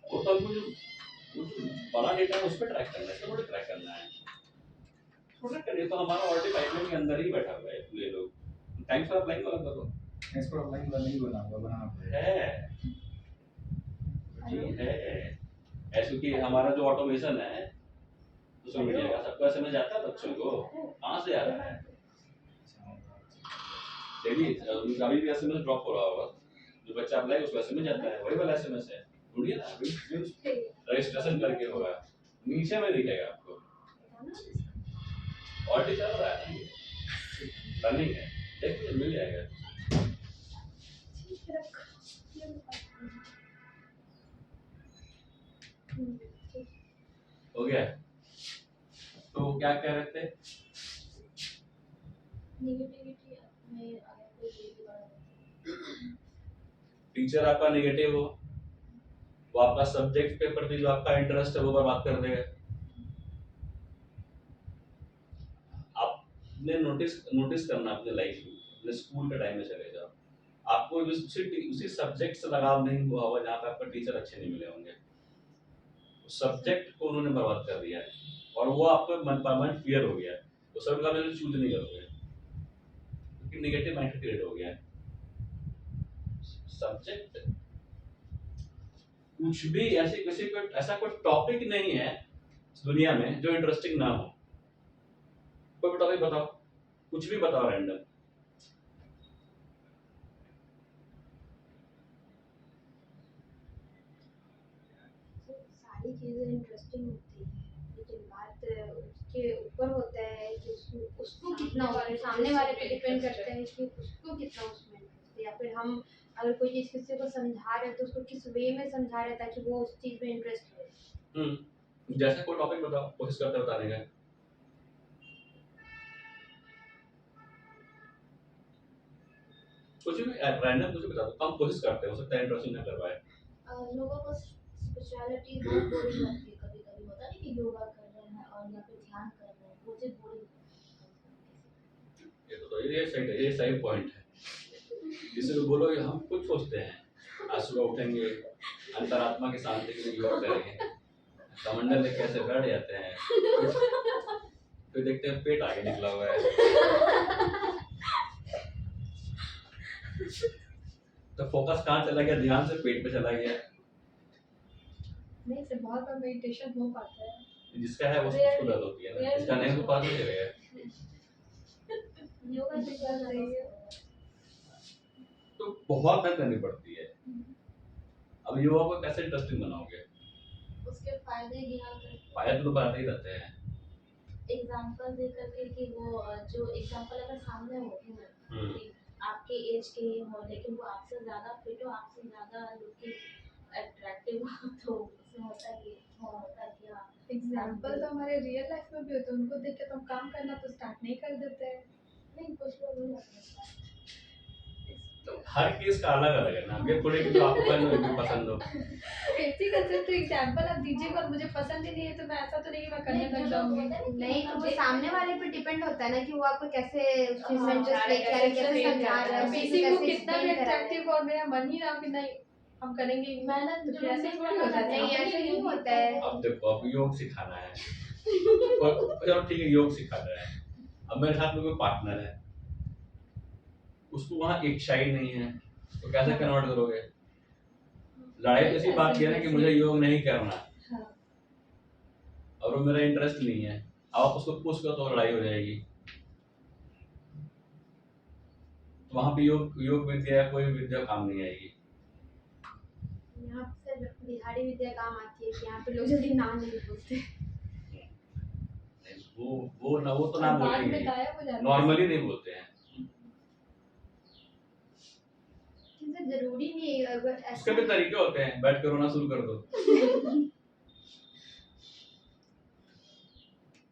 वो तो हमको जो बड़ा डेटा है उस पर ट्रैक करना है, इसको थोड़ी ट्रैक करना है, थोड़ा करिए तो हमारा ऑलरेडी पाइपलाइन के अंदर ही बैठा हुआ है, ले लो थैंक्स फॉर अप्लाइंग वाला करो। थैंक्स फॉर अप्लाइंग वाला नहीं बनाना पड़ेगा, है जी है, ऐसे कि हमारा जो ऑटोमेशन है सोशल मीडिया का, सबको SMS जाता है बच्चों को, कहाँ से आ रहा है, डेली कभी भी SMS ड्रॉप हो रहा होगा, जो बच्चा अप्लाई उसको SMS जाता है, वही वाला SMS है, ढूंढिए ना, रजिस्ट्रेशन करके होगा, नीचे में दिखेगा आपको, ऑलरेडी चल रहा है, रनिंग है, देखिए मिल जाएगा। हो गया, तो क्या कह रहे थे, नेगेटिविटी में अगर कोई बेबी बड़ा टीचर आपका नेगेटिव हो, वो आपका सब्जेक्ट के प्रति जो आपका इंटरेस्ट है वो बर्बाद कर देगा। आपने नोटिस करना अपने लाइफ में, अपने स्कूल के टाइम में चले जाओ, आपको उसी सब्जेक्ट से लगाव नहीं हुआ होगा जहाँ पे आपका टीचर अच्छे नहीं मिले होंगे, सब्जेक्ट को उन्होंने बर्बाद कर दिया है, और वो आपको परमानेंट फियर हो गया है, तो सब का चूज नहीं करोगे क्योंकि नेगेटिव माइंड क्रिएट हो गया है। सब्जेक्ट कुछ भी ऐसा कोई टॉपिक नहीं है इस दुनिया में जो इंटरेस्टिंग ना हो, कोई टॉपिक बताओ, कुछ भी बताओ रैंडम, सारी चीज़ें इंटरेस्टिंग होती है, लेकिन बात उसके ऊपर होता है कि उसको कितना, सामने वाले पे डिपेंड करता है कि उसको कितना उसमें इंटरेस्ट है, या फिर हम अगर कोई चीज़ किसी को समझा रहे हैं तो उसको किस वे में समझा रहे हैं ताकि वो उस चीज़ में इंटरेस्ट हो। जैसे कोई टॉपिक बताओ, कोशिश करते बताने का, कुछ भी रैंडम कुछ भी बता दो, हम कोशिश करते हैं, हो सकता है इंटरेस्टिंग ना कर पाए। लोगों को स्पिरिचुअलिटी बहुत बोरिंग लगती है, कभी कभी होता नहीं कि योगा कर रहे हैं और या फिर ध्यान कर रहे हैं, वो चीज बोरिंग ये सही पॉइंट है, जिसे लोग बोलोगे हम कुछ सोचते हैं, आज सुबह उठेंगे अंतरात्मा की शांति के लिए योगा करेंगे, कमंडल लेके ऐसे बैठ जाते हैं, फिर देखते हैं पेट आगे निकला हुआ है, तो फोकस कहाँ चला गया, ध्यान से पेट पे चला गया। नहीं से बहुत बार मेडिटेशन हो पाता है, जिसका है वो उसको दर्द होती है ना, जिसका नहीं तो पास नहीं चलेगा। योगा से क्या सही है। तो बहुत मेहनत करनी पड़ती है। अब योगा को कैसे इंटरेस्टिंग बनाओगे? उस उसके फायदे गिना करके फायदे तो बताते ही रहते हैं। एग्जांपल दे करके कि वो जो एग्जांपल अगर सामने हो कि आपके एज के ही हो लेकिन वो आपसे ज्यादा फिट हो, आपसे ज्यादा लुकिंग अट्रैक्टिव हो, तो उसमें होता है कि हाँ एग्जाम्पल तो हमारे रियल लाइफ में भी होते हैं, उनको देख के तो हम काम करना तो स्टार्ट नहीं कर देते हैं। नहीं कुछ लोग नहीं होते हैं। तो हर केस का अलग अलग है ना, ये थोड़ी कि जो आपको पसंद हो। कैसी कर सकते हो एग्जाम्पल आप दीजिएगा और मुझे पसंद ही नहीं है तो मैं ऐसा तो नहीं कि मैं करने लग जाऊंगी। नहीं तो वो सामने वाले पे डिपेंड होता है ना कि वो आपको कैसे उस चीज में हाँ, इंटरेस्ट लेके आ रहा है, कैसे समझा रहा है, किसी उसी को कैसे कितना भी explain करा रहा है। अट्रैक्टिव और मेरा मन ही रहा कि नहीं हम करेंगे ही। मेहनत तो फिर ऐसे थोड़ी हो जाता है। नहीं ऐसे नहीं होता है। अब देखो, अब योग सिखाना है, चलो ठीक है योग सिखाना है, अब मेरे साथ में कोई पार्टनर है, उसको वहाँ इच्छा ही नहीं है, तो कैसे कन्वर्ट करोगे? लड़ाई तो ऐसी बात है ना कि मुझे योग नहीं करना हाँ। और वो मेरा इंटरेस्ट नहीं है, आप उसको पुश करो तो लड़ाई हो जाएगी। तो वहाँ पे योग विद्या या कोई विद्या काम नहीं आएगी। यहाँ पे सिर्फ बिहारी विद्या काम आती है कि यहाँ पे लोग जल्दी ना नहीं बोलते। वो तो ना और बाद में बोलेंगे, गायब हो जाता है। नॉर्मली नहीं बोलते हैं। किसी जरूरी नहीं है अगर उसके ऐसा भी तरीके होते हैं, बैठ के रोना शुरू कर दो।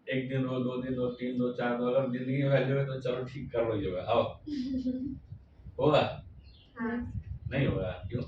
एक दिन रो, 2 दिन रो, 3 दो, 4 दो, अगर जिंदगी में वैल्यू है तो चलो ठीक कर लो योगा, आओ। होगा? हाँ नहीं होगा, क्यों?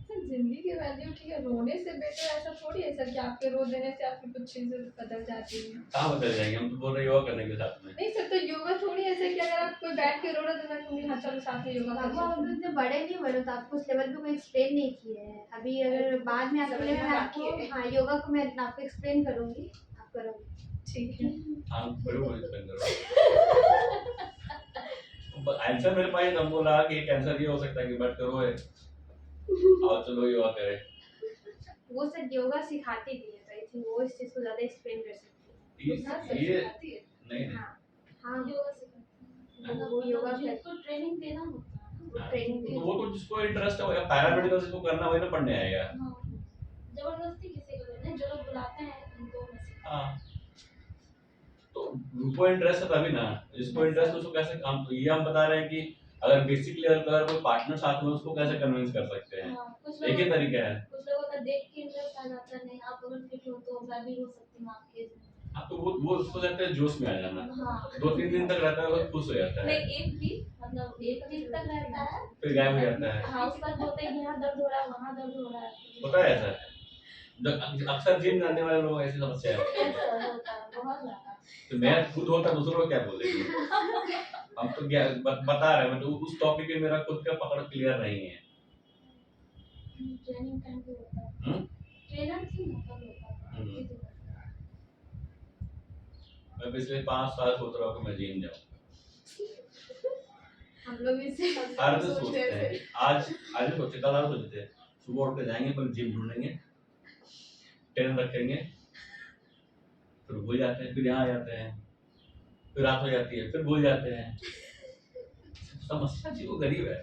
सर जिंदगी की वैल्यू ठीक है, रोने से बेटर ऐसा थोड़ी है सर कि आपके रो देने से आपकी कुछ चीजें बदल जाती हैं। कहाँ बदल जाएंगे? हम तो बोल रहे हैं योगा करने के साथ में। नहीं सर तो योगा थोड़ी ऐसा कि अगर आप कोई बैठ के रो रहा है तो मैं कहूँगी हाँ चलो साथ में योगा बाबा करते अगर हैं। इतने बड़े नहीं बने तो आपको उस लेवल पे कोई एक्सप्लेन नहीं किया है। अभी अगर बाद में आपके लिए मैं आपको हाँ योगा को मैं आपको एक्सप्लेन करूंगी, आप करोगे। ठीक है। हाँ, बड़े बड़े spend करो। आंसर मेरे पास हम बोला कि एक आंसर ये हो सकता है कि बैठ करो है, आओ चलो योगा करें। वो सर योगा सिखाती भी है तो आई थिंक वो इस चीज को ज्यादा एक्सप्लेन कर सकती ये नहीं है। हाँ हाँ योगा सिखाते हैं। वो योगा जिनको ट्रेनिंग देना होता है वो ट्रेनिंग तो वो तो जिसको इंटरेस्ट है, पैरामेडिकल जिसको करना वही ना पढ़ने आएगा। हाँ, जबरदस्ती किसी को नहीं, जो लोग बुलाते हैं उनको मैं सिखाती हाँ, तो उनको इंटरेस्ट है तभी ना, जिसको इंटरेस्ट है उसको कैसे हम बता रहे हैं कि अगर बेसिकली अगर कोई पार्टनर साथ में उसको कैसे कन्विंस कर सकते हूँ। हैं। हाँ, कुछ एक ही लोगों तरीका है। कुछ लोगों का देख के इंटरेस्ट आ जाता है, नहीं आप अगर फिट हो तो मैं भी हो सकती हूँ आपके इसमें। हाँ, तो वो उसको कहते हैं जोश में आ जाना। हाँ 2-3 दिन तक रहता है, वो खुश हो जाता है, नहीं एक वीक तक रहता है। फिर गायब हो जाता है। हाँ उसका बोलते हैं यहाँ दर्द हो रहा है, वहाँ दर्द हो रहा है। होता है ऐसा? अक्सर जिम करने वाले लोग ऐसी समस्या है। ऐसा होता है बहुत ज्यादा। तो मैं खुद होता दूसरों को क्या बोलेंगे? हम तो क्या बता रहे हैं, मतलब उस टॉपिक पे मेरा खुद का पकड़ क्लियर नहीं है। ट्रेनिंग टाइम पे होता है। ट्रेनर थी ना तब होता था। मैं पिछले 5 साल सोच रहा हूँ कि मैं जिम जाऊँ। हम लोग भी इसे हर दिन सोचते हैं कि आज सोचे, कल आज सोचते थे सुबह उठ के जाएंगे पर जिम ढूंढेंगे, ट्रेनर रखेंगे, फिर भूल जाते हैं, फिर यहाँ आ जाते हैं, फिर रात हो जाती है, फिर भूल जाते हैं। समस्या जी वो गरीब है।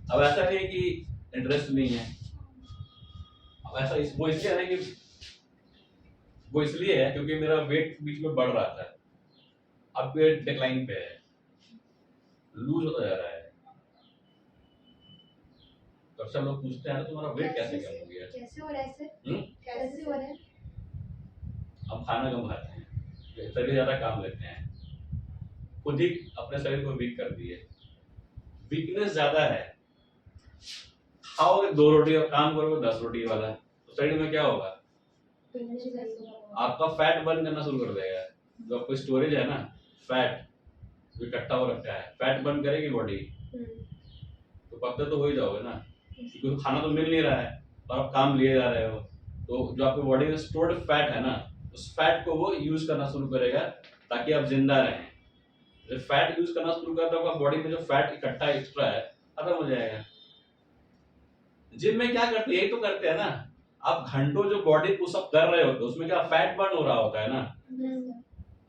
अब ऐसा नहीं है कि इंटरेस्ट नहीं है, अब ऐसा वो इसलिए है ना कि वो इसलिए है क्योंकि मेरा वेट बीच में बढ़ रहा था, अब वेट डिक्लाइन पे है, लूज होता जा रहा है। तो अक्सर लोग पूछते हैं ना तुम्हारा वेट कैसे कम हो गया? कैसे हो रहा है सर? कैसे हो रहा है? हम खाना कम खाते हैं, शरीर ज्यादा काम लेते हैं, खुद ही अपने शरीर को वीक कर दिए। वीकनेस ज्यादा है, खाओगे 2 रोटी और काम करोगे 10 रोटी वाला, तो शरीर में क्या होगा? आपका फैट बर्न करना शुरू कर देगा। जो आपको स्टोरेज है ना फैट, जो इकट्ठा हो रखा है, फैट बर्न करेगी बॉडी, तो पतले तो हो ही जाओगे ना, क्योंकि खाना तो मिल नहीं रहा है और आप काम लिए जा रहे हो। तो जो आपकी बॉडी में स्टोर्ड फैट है ना, उस फैट को वो यूज करना शुरू करेगा ताकि आप जिंदा रहें। जब फैट यूज करना शुरू करता है, बॉडी में जो फैट इकट्ठा एक्स्ट्रा है खत्म हो जाएगा। जिम में क्या करते हैं, यही तो करते हैं ना, आप घंटों जो बॉडी पुशअप कर रहे होते हैं उसमें क्या फैट बर्न हो रहा होता है ना।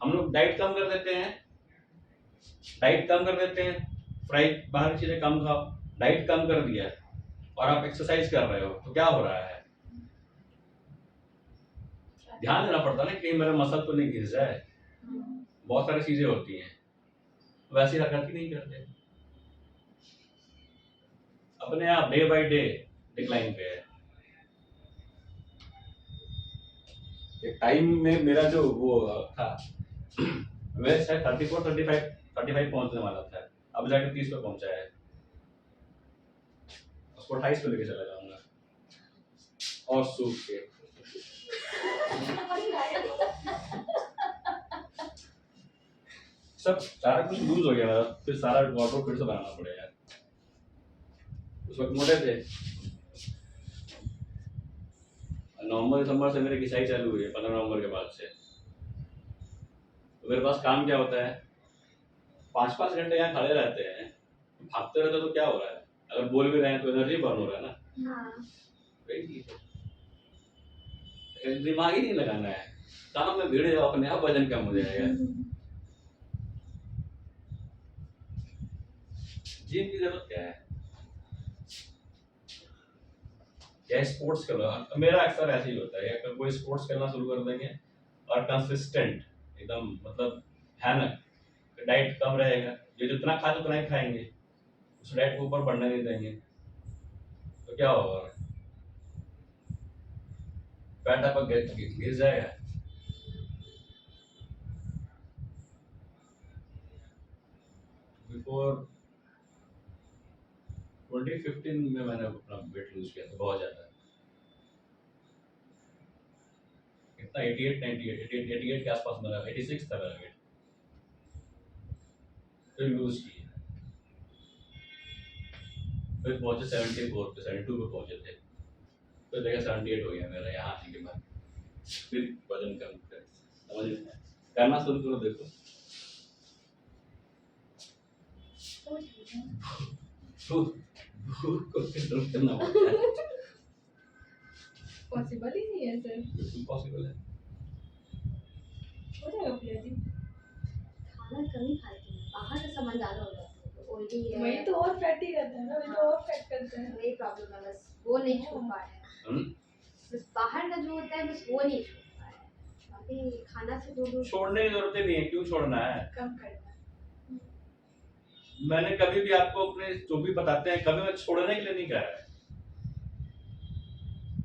हम लोग डाइट कम कर देते हैं, फ्राई बाहर की चीजें कम खाओ, डाइट कम कर दिया और आप एक्सरसाइज कर रहे हो तो क्या हो रहा है? ध्यान देना पड़ता है ना, कहीं मेरा मसल तो नहीं घिस जाए, बहुत सारी चीजें होती हैं, वैसी हरकत ही नहीं करते, अपने आप डे बाय डे डिक्लाइन पे है। एक टाइम में मेरा जो वो था वह शायद 34 35 पहुंचने वाला था, अब जाके 30 पे पहुंचा है, उसको 28 पे लेके चला जाऊंगा और सूख के। सब सारा कुछ लूज हो गया मेरा, फिर सारा वाटर फिर से बनाना पड़ेगा। उस वक्त मोटे थे, नवंबर दिसंबर से मेरी घिसाई चालू हुई है, 15 नवंबर के बाद से। तो मेरे पास काम क्या होता है, 5-5 घंटे यहाँ खड़े रहते हैं, भागते रहते तो क्या हो रहा है, अगर बोल भी रहे हैं तो एनर्जी बर्न हो रहा है ना, हाँ वही चीज़ है। दिमाग ही नहीं लगाना है, काम में भीड़ जाओ, अपने आप वजन कम हो जाएगा। जिम की जरूरत क्या है, या स्पोर्ट्स करो, मेरा अक्सर ऐसे ही होता है, अगर कोई स्पोर्ट्स करना शुरू कर देंगे और कंसिस्टेंट एकदम, मतलब भयानक, डाइट कम रहेगा, जो जितना खा उतना ही खाएंगे, उस डाइट को ऊपर बढ़ने नहीं देंगे, तो क्या होगा, फैट आपका गिर जाएगा। बिफोर 2015 में मैंने अपना वेट लूज किया था बहुत ज्यादा, कितना 88 के आसपास मेरा, 86 था मेरा वेट, फिर लूज किया, फिर पहुंचे 74 पे, 72 पे पहुंचे थे, फिर देखा 78 हो गया मेरा यहाँ आने के बाद, फिर वजन कम कर, समझ में आया? करना शुरू करो, देखो भूख को कंट्रोल करना पड़ता है, पॉसिबल ही नहीं है सर। बिल्कुल पॉसिबल है। हो जाएगा प्रिया जी। खाना कम ही खाती हूँ, बाहर का सामान ज़्यादा हो जाता है, तो ऑयली है, वही तो और फैटी रहता है ना, वही तो और फैट करता है। वही प्रॉब्लम है, बस वो नहीं छूट पा रहा है। बस बाहर का जो होता है बस वो नहीं छूट पा रहा है, बाकी खाना से दूर दूर छोड़ने की जरूरत ही नहीं है, क्यों छोड़ना है, कम करना है। मैंने कभी भी आपको अपने जो भी बताते हैं, कभी मैं छोड़ने के लिए नहीं कहा है,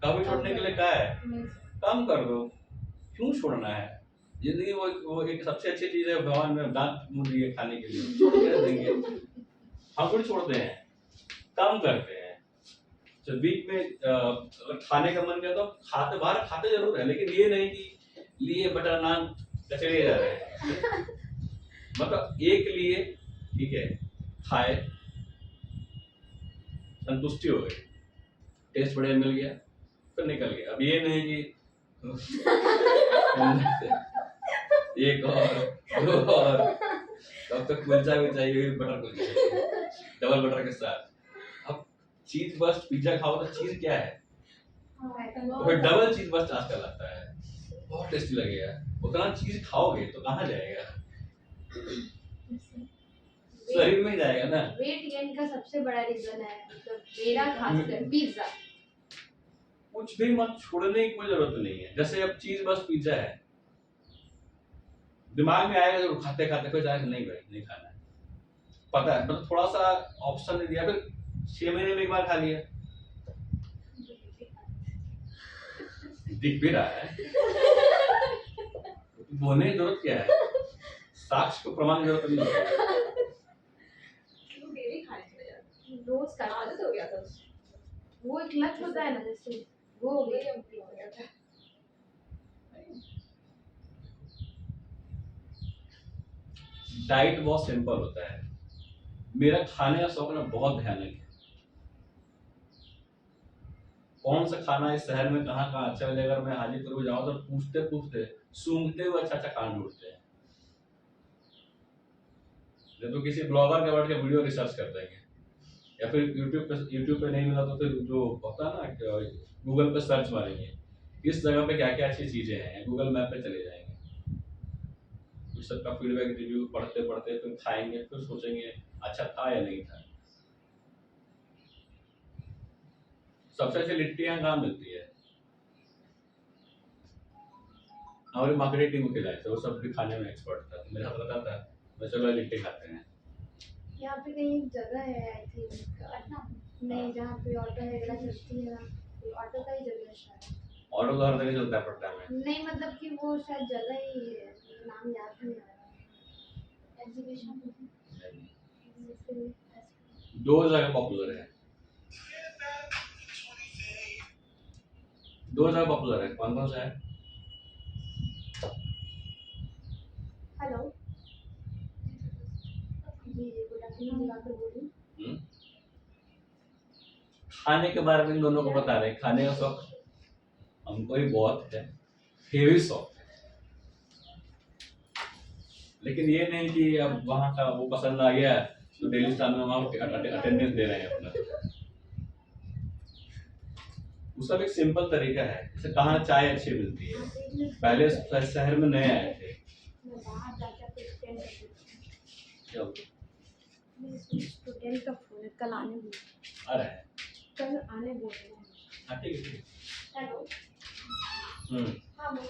कभी छोड़ने के लिए कहा है, नहीं कम कर दो, क्यों छोड़ना है, जिंदगी वो एक सबसे अच्छी चीज है, भगवान ने दांत मुंह दिए खाने के लिए, छोड़ के देंगे, हम कुछ छोड़ते हैं, कम करते हैं। तो बीच में अगर खाने का मन किया तो खाते, बाहर खाते जरूर है, लेकिन ये नहीं कि लिए बटर नान चले जा रहे हैं, मतलब एक लिए ठीक है, खाए, संतुष्टि हो गई, टेस्ट बढ़िया मिल गया, फिर निकल गया। अब ये नहीं कि एक और, दो और, तब तक कुलचा भी चाहिए, बटर कुलचा, डबल बटर के साथ। अब चीज बस्ट पिज्जा खाओ तो चीज क्या है, तो फिर डबल चीज बस्ट आजकल आता है, बहुत टेस्टी लगेगा, उतना चीज खाओगे तो कहाँ जाएगा, शरीर में ही जाएगा ना। वेट गेन का सबसे बड़ा रीजन है, मतलब मेरा खासकर पिज्जा। कुछ भी मत, छोड़ने की कोई जरूरत नहीं है, जैसे अब चीज बस पिज्जा है, दिमाग में आएगा जरूर, खाते खाते फिर जाएगा नहीं भाई नहीं खाना है, पता है, मतलब थोड़ा सा ऑप्शन नहीं दिया, फिर 6 महीने में एक बार खा लिया, दिख भी रहा है, बोलने की जरूरत क्या है, साक्ष्य को प्रमाण की जरूरत नहीं है। डेली खाने चले जाते हैं। रोज का आदत हो गया था उसको। वो एक लत होता है ना, जैसे वो हो गया। हो गया था। डाइट बहुत सिंपल होता है, मेरा खाने का शौक ना बहुत भयानक है, कौन सा खाना इस शहर में कहाँ कहाँ अच्छा मिलेगा, अगर मैं हाजीपुर में जाऊँ तो पूछते पूछते सूंघते हुए अच्छा अच्छा खाना ढूंढते हैं, नहीं तो किसी ब्लॉगर के बैठ के वीडियो रिसर्च कर देंगे, या फिर यूट्यूब पे नहीं मिला तो फिर जो होता है ना गूगल पे सर्च मारेंगे, इस जगह पे क्या क्या अच्छी चीजें हैं, गूगल मैप पे चले जाएंगे, फिर सबका फीडबैक रिव्यू पढ़ते पढ़ते फिर खाएंगे, फिर सोचेंगे अच्छा था या नहीं था। सबसे अच्छी लिट्टी यहाँ कहाँ मिलती है, हमारी मार्केटिंग टीम को खिलाए थे, वो सब भी खाने में एक्सपर्ट था, मेरे हाथ रहता था, मैं चलो लिट्टी खाते हैं। यहाँ पे कहीं एक जगह है आई थिंक पटना नहीं जहाँ पे ऑटो वगैरह चलती है ना, ऑटो का ही जगह है शायद। ऑटो तो हर जगह चलता है पटना में। नहीं मतलब कि वो शायद जगह ही है, नाम याद नहीं आ रहा एग्जीबिशन दो जगह पॉपुलर है, दो जगह पॉपुलर है, कौन कौन सा है? हेलो जी गुड आफ्टरनून दिवाकर बोलिए। हम्म? खाने के बारे में इन दोनों को बता रहे हैं, खाने का शौक हमको ही बहुत है, हेवी शौक है, लेकिन ये नहीं कि अब वहाँ का वो पसंद आ गया तो डेली स्टार में वहाँ अटेंडेंस दे रहे हैं अपना। उसका भी एक सिंपल तरीका है, जैसे कहाँ चाय अच्छी मिलती है, पहले शहर में नए आए थे, मैं बाहर जाके आपको एक्सप्लेन कर देती क्या हूँ। स्टूडेंट का फोन है, कल आने बोल आ रहा है? कल आने बोल रहे हैं। हाँ ठीक है, ठीक है। हेलो हाँ बोलिए।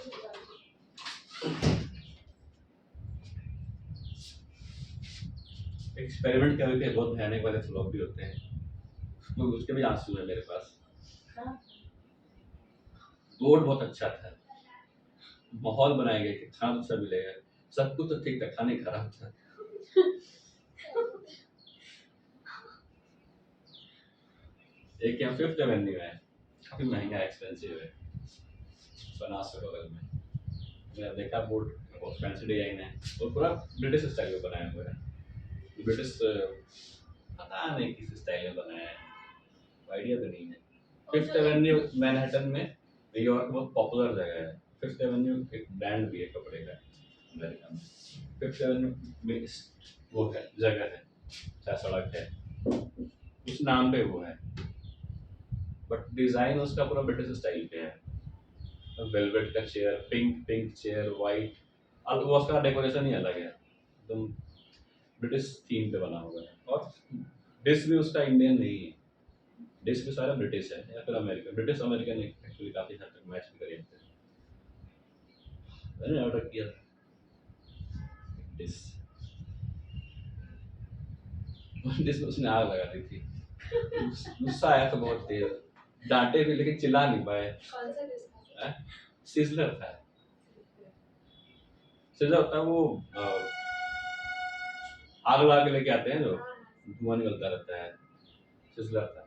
एक्सपेरिमेंट करके के बहुत भयानक वाले फ्लॉप भी होते हैं, तो उसके भी आंसू है मेरे पास। बोर्ड बहुत अच्छा था, माहौल बनाया गया कि खाना तो सब मिलेगा, सब कुछ तो ठीक था, खाने खराब था। एक यहाँ 5th एवेन्यू है, काफी महंगा एक्सपेंसिव है, बनास के बगल में। मैंने देखा बोर्ड बहुत फैंसी डिजाइन है और पूरा ब्रिटिश स्टाइल में बनाया हुआ है, ब्रिटिश पता नहीं किस स्टाइल में बनाया है, आइडिया तो नहीं है। 5th एवेन्यू मैनहट्टन में, न्यूयॉर्क में बहुत पॉपुलर जगह है। 5th एवेन्यू एक ब्रांड भी है कपड़े का अमेरिका में। 5th एवेन्यू में वो है जगह है, चाहे सड़क है, उस नाम पे वो है, बट डिजाइन उसका पूरा ब्रिटिश स्टाइल पे है, वेलवेट का चेयर, पिंक चेयर, वाइट, और वो उसका डेकोरेशन ही अलग है, एकदम ब्रिटिश थीम पे बना हुआ है। और डिश भी उसका इंडियन नहीं है, डिश भी सारा ब्रिटिश है या फिर अमेरिकन, ब्रिटिश अमेरिकन एक्चुअली काफी हद तक मैच भी कर जाते हैं। मैंने ऑर्डर किया डिश, डिश में उसने आग लगा दी थी, गुस्सा आया तो बहुत तेज, डांटे भी लेकिन चिल्ला नहीं पाए। कौन सा डिश था? सिजलर था, सिजलर होता है वो आग लगा के लेके आते हैं जो धुआं निकलता रहता है, सिजलर था,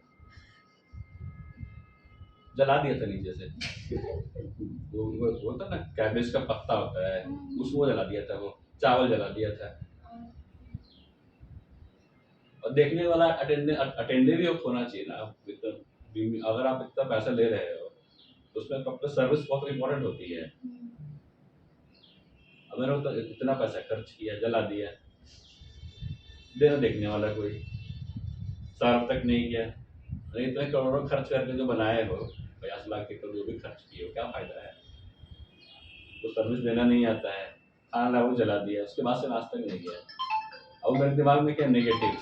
जला दिया था नीचे से। वो होता ना कैबेज का पत्ता होता है, उसको जला दिया था, वो चावल जला दिया था। और देखने वाला अटेंडे भी होना चाहिए ना, अगर आप इतना पैसा ले रहे हो तो उसमें आपका सर्विस बहुत इम्पोर्टेंट होती है। अब मैंने तो इतना पैसा खर्च किया, जला दिया, देना देखने वाला कोई सर्व तक नहीं किया, इतने करोड़ों खर्च करके जो बनाए हो, 50 लाख के जो भी खर्च किए हो, क्या फायदा है? तो सर्विस देना नहीं आता है, खाना वो जला दिया, उसके बाद से नाश्ता नहीं किया। अब मेरे दिमाग में क्या नेगेटिव,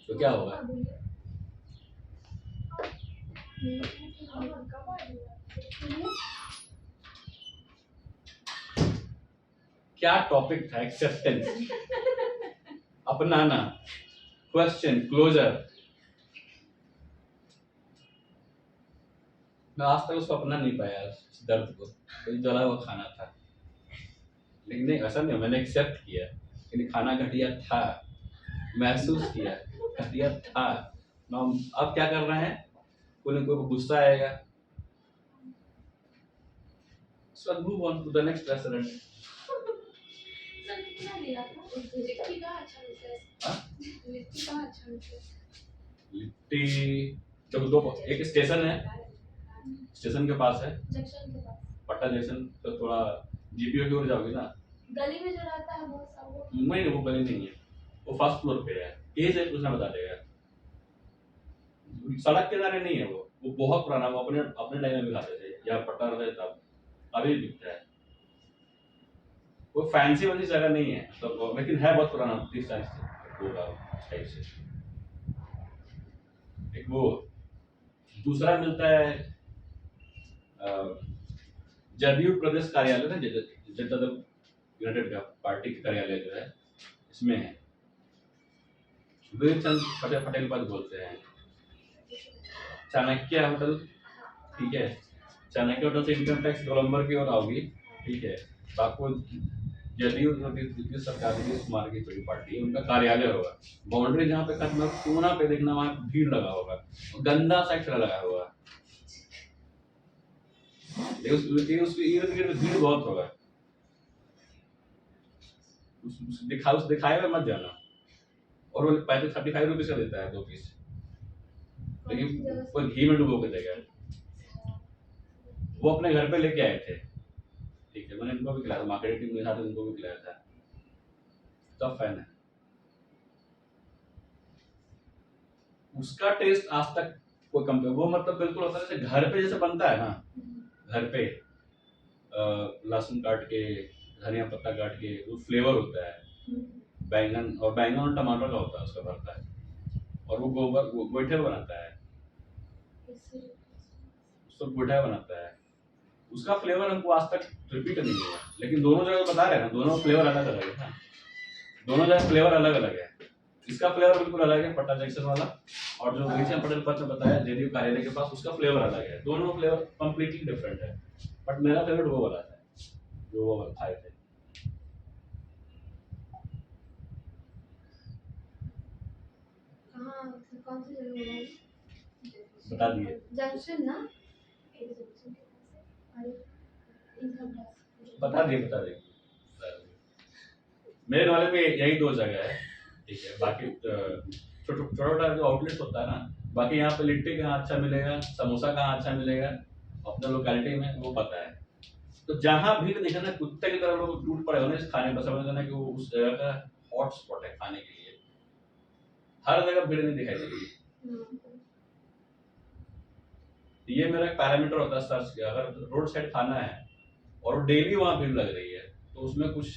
तो क्या होगा? क्या टॉपिक था? एक्सेप्टेंस, अपनाना, क्वेश्चन, क्लोजर। मैं आज तक उसको अपना नहीं पाया, इस दर्द को, तो जला हुआ खाना था, लेकिन नहीं ऐसा नहीं, मैंने एक्सेप्ट किया, लेकिन खाना घटिया था, महसूस किया घटिया था। अब क्या कर रहे हैं, कोई को गुस्सा आएगा, so move on to the next restaurant। Sir कितना लिया था? लिट्टी का अच्छा मिलता हाँ? है, लिट्टी का अच्छा मिलता है। लिट्टी जब दो, एक स्टेशन है, स्टेशन के पास है, जंक्शन के पास पट्टा जंक्शन, तो थोड़ा जीपीओ की ओर जाओगे ना, गली में जो रहता है बहुत सा वो नहीं वो गली नहीं है, वो फर्स्ट फ्लोर पे है, कहीं से पूछना बता देगा, सड़क के किनारे नहीं है वो बहुत पुराना, वो अपने अपने टाइम में भी खाते थे, या पट्टा रहता तब, अभी भी बिकता है, वो फैंसी वाली जगह नहीं है तो, लेकिन है बहुत पुराना, 30 साल से होगा टाइप से। वो दूसरा मिलता है जदयू प्रदेश कार्यालय ना, जनता दल यूनाइटेड का पार्टी के कार्यालय जो है इसमें है, वीर चंद पटेल पद बोलते हैं। चाणक्य होटल, ठीक है, चाणक्य होटल से इनकम टैक्स गोलंबर की ओर आओगी, ठीक है। बापू जदयू द्वितीय सरकार की कुमार की कोई पार्टी है, उनका कार्यालय होगा। बाउंड्री जहाँ पे खत्म है कोना पे देखना वहाँ भीड़ लगा होगा, गंदा सा अक्षर लगा होगा, लेकिन उसके इर्द गिर्द भीड़ बहुत होगा। उस दिखाए में मत जाना। और वो 35 रुपीज का देता है 2 पीस, लेकिन वो घी में डुबो के देगा। वो अपने घर पे लेके आए थे, ठीक है, मैंने इनको भी खिलाया था, मार्केटिंग टीम के साथ उनको भी खिलाया था। सब फैन है उसका। टेस्ट आज तक कोई कंपेयर, वो मतलब बिल्कुल होता है जैसे घर पे जैसे बनता है ना, घर पे लहसुन काट के, धनिया पत्ता काट के, वो फ्लेवर होता है। बैंगन और टमाटर का होता है उसका भरता है, और वो गोबर गोईठे बनाता है, उसको गोईठा बनाता है। उसका फ्लेवर हमको आज तक रिपीट नहीं हुआ, लेकिन दोनों जगह बता रहे हैं ना, दोनों फ्लेवर अलग अलग है ना, दोनों जगह फ्लेवर अलग अलग है। इसका फ्लेवर बिल्कुल अलग है पट्टा जंक्शन वाला, और जो वीरचंद पटेल पद में बताया जदयू कार्यालय के पास, उसका फ्लेवर अलग है। दोनों फ्लेवर कंप्लीटली डिफरेंट है, बट मेरा फेवरेट वो वाला था जो वो खाए थे। कहाँ मतलब कौन सी जगह होगा? बता दिए, जंक्शन ना? बता दिए। मेरे वाले पे यही 2 जगह है, ठीक है। बाकी छोटा जो आउटलेट होता है ना, बाकी यहाँ पे लिट्टी कहाँ अच्छा मिलेगा, समोसा कहाँ अच्छा मिलेगा अपने लोकेलिटी में, वो पता है। तो जहाँ भीड़ दिखे ना, कुत्ते की तरह लोग टूट पड़े होने इस खाने पर, समझ लेना कि वो उस जगह का हॉट स्पॉट है खाने के लिए। हर जगह भीड़ नहीं दिखाई देगी। ये मेरा एक पैरामीटर होता है सर्च का, अगर रोड साइड खाना है और डेली वहाँ भीड़ लग रही है तो उसमें कुछ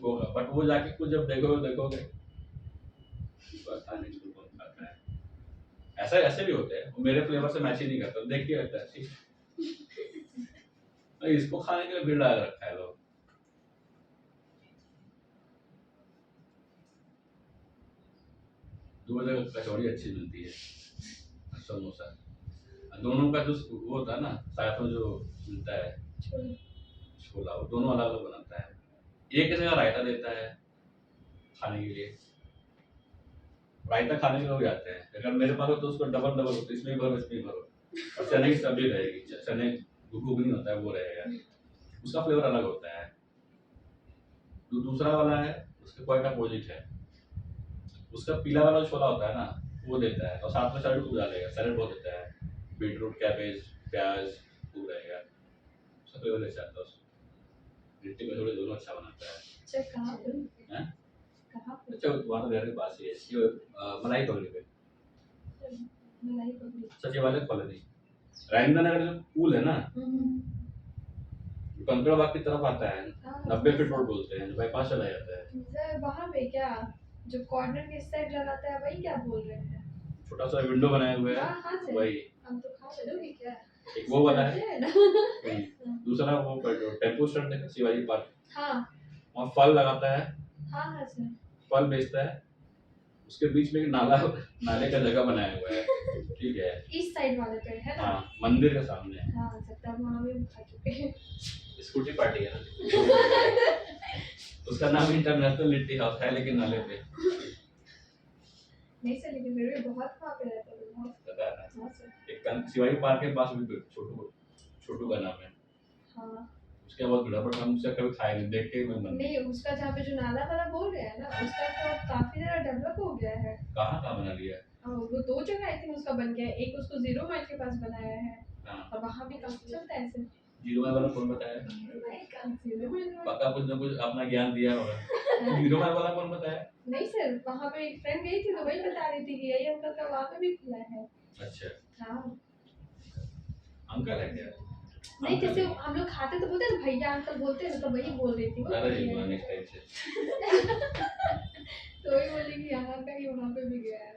होगा। बट वो जाके कुछ जब देखोगे खाने को कौन खाता है, ऐसे भी होते हैं, मेरे फ्लेवर से मैच ही नहीं करता, देख के लगता है ठीक है, इसको खाने के लिए भीड़ लगा रखा है लोग। दो जगह कचौड़ी अच्छी मिलती है, समोसा, दोनों का जो वो होता है ना, साथ में जो मिलता है छोला, वो दोनों अलग अलग बनाता है। एक जगह रायता देता है खाने के लिए, रायता खाने के लोग जाते हैं, अगर मेरे पास हो तो उसको डबल होता है, इसमें भी भरो इसमें भी भरो, और चने की सब्जी रहेगी, चने घुगनी होता है वो रहेगा, उसका फ्लेवर अलग होता है। जो दूसरा वाला है उसके क्वाइट अपोजिट है, उसका पीला वाला छोला होता है ना, वो देता है, और साथ में सैलेड भी डालेगा, सैलेड बहुत देता है, बीटरूट, कैबेज, प्याज वो रहेगा, उसका फ्लेवर अच्छा आता है। लिट्टी कचौड़ी दोनों अच्छा बनाता है। अच्छा कहाँ पे? हैं? कहाँ पे? अच्छा वहाँ तो घर के पास ही है, ये मलाई कॉलोनी पे, मलाई पकड़ी। सचिवालय कॉलोनी, राजेंद्र नगर जो पुल है ना, कंकड़बाग की तरफ आता है, 90 फीट रोड बोलते हैं, बाईपास चला जाता है। सर वहाँ पे क्या जो कॉर्नर के साइड लगाता है वही क्या बोल रहे हैं? छोटा सा विंडो बनाया हुआ है, हाँ सर, वही हम तो खा चलोगे क्या? एक वो वाला है, है ना? दूसरा वो टेम्पो स्टैंड है शिवाजी पार्क, हाँ वहाँ फल लगाता है, हाँ सर, फल बेचता है, उसके बीच में एक नाले का जगह बनाया हुआ है, ठीक है, इस साइड वाले पे है ना? हाँ मंदिर के सामने। हाँ सर, तब वहाँ भी खा चुके हैं। स्कूटी पार्टी है ना, उसका नाम इंटरनेशनल लिट्टी हाउस है, लेकिन नाले पे नहीं सर, लेकिन मेरे भी बहुत वहाँ पे रहता है, बहुत। पता है। हाँ सर, एक शिवाजी पार्क के पास भी छोटू का नाम है, हाँ उसके बाद बड़ा, बट हम उससे कभी खाए नहीं, देख के मैं मन नहीं, उसका जहाँ पे जो नाला वाला बोल रहे हैं ना, उसका तो काफी ज्यादा डेवलप हो गया है। कहाँ बना लिया। वो 2 जगह आई थिंक उसका बन गया है, एक उसको 0 माइल के पास बनाया है, हाँ, और वहाँ भी काफी चलता है ऐसे। 0 माइल वाला कौन बताया, 0 माइल पक्का कुछ ना कुछ अपना ज्ञान दिया होगा। 0 माइल वाला कौन बताया। नहीं सर, वहाँ पे एक फ्रेंड गई थी तो वही बता रही थी कि यही अंकल का वहाँ पे भी खुला है। अच्छा हाँ अंकल है क्या। नहीं, जैसे हम लोग खाते तो बोलते हैं ना भैया अंकल बोलते हैं, तो वही बोल रही थी वो। अरे नेक्स्ट टाइम से तो वही बोली कि यहाँ का ही वहाँ पे भी गया है।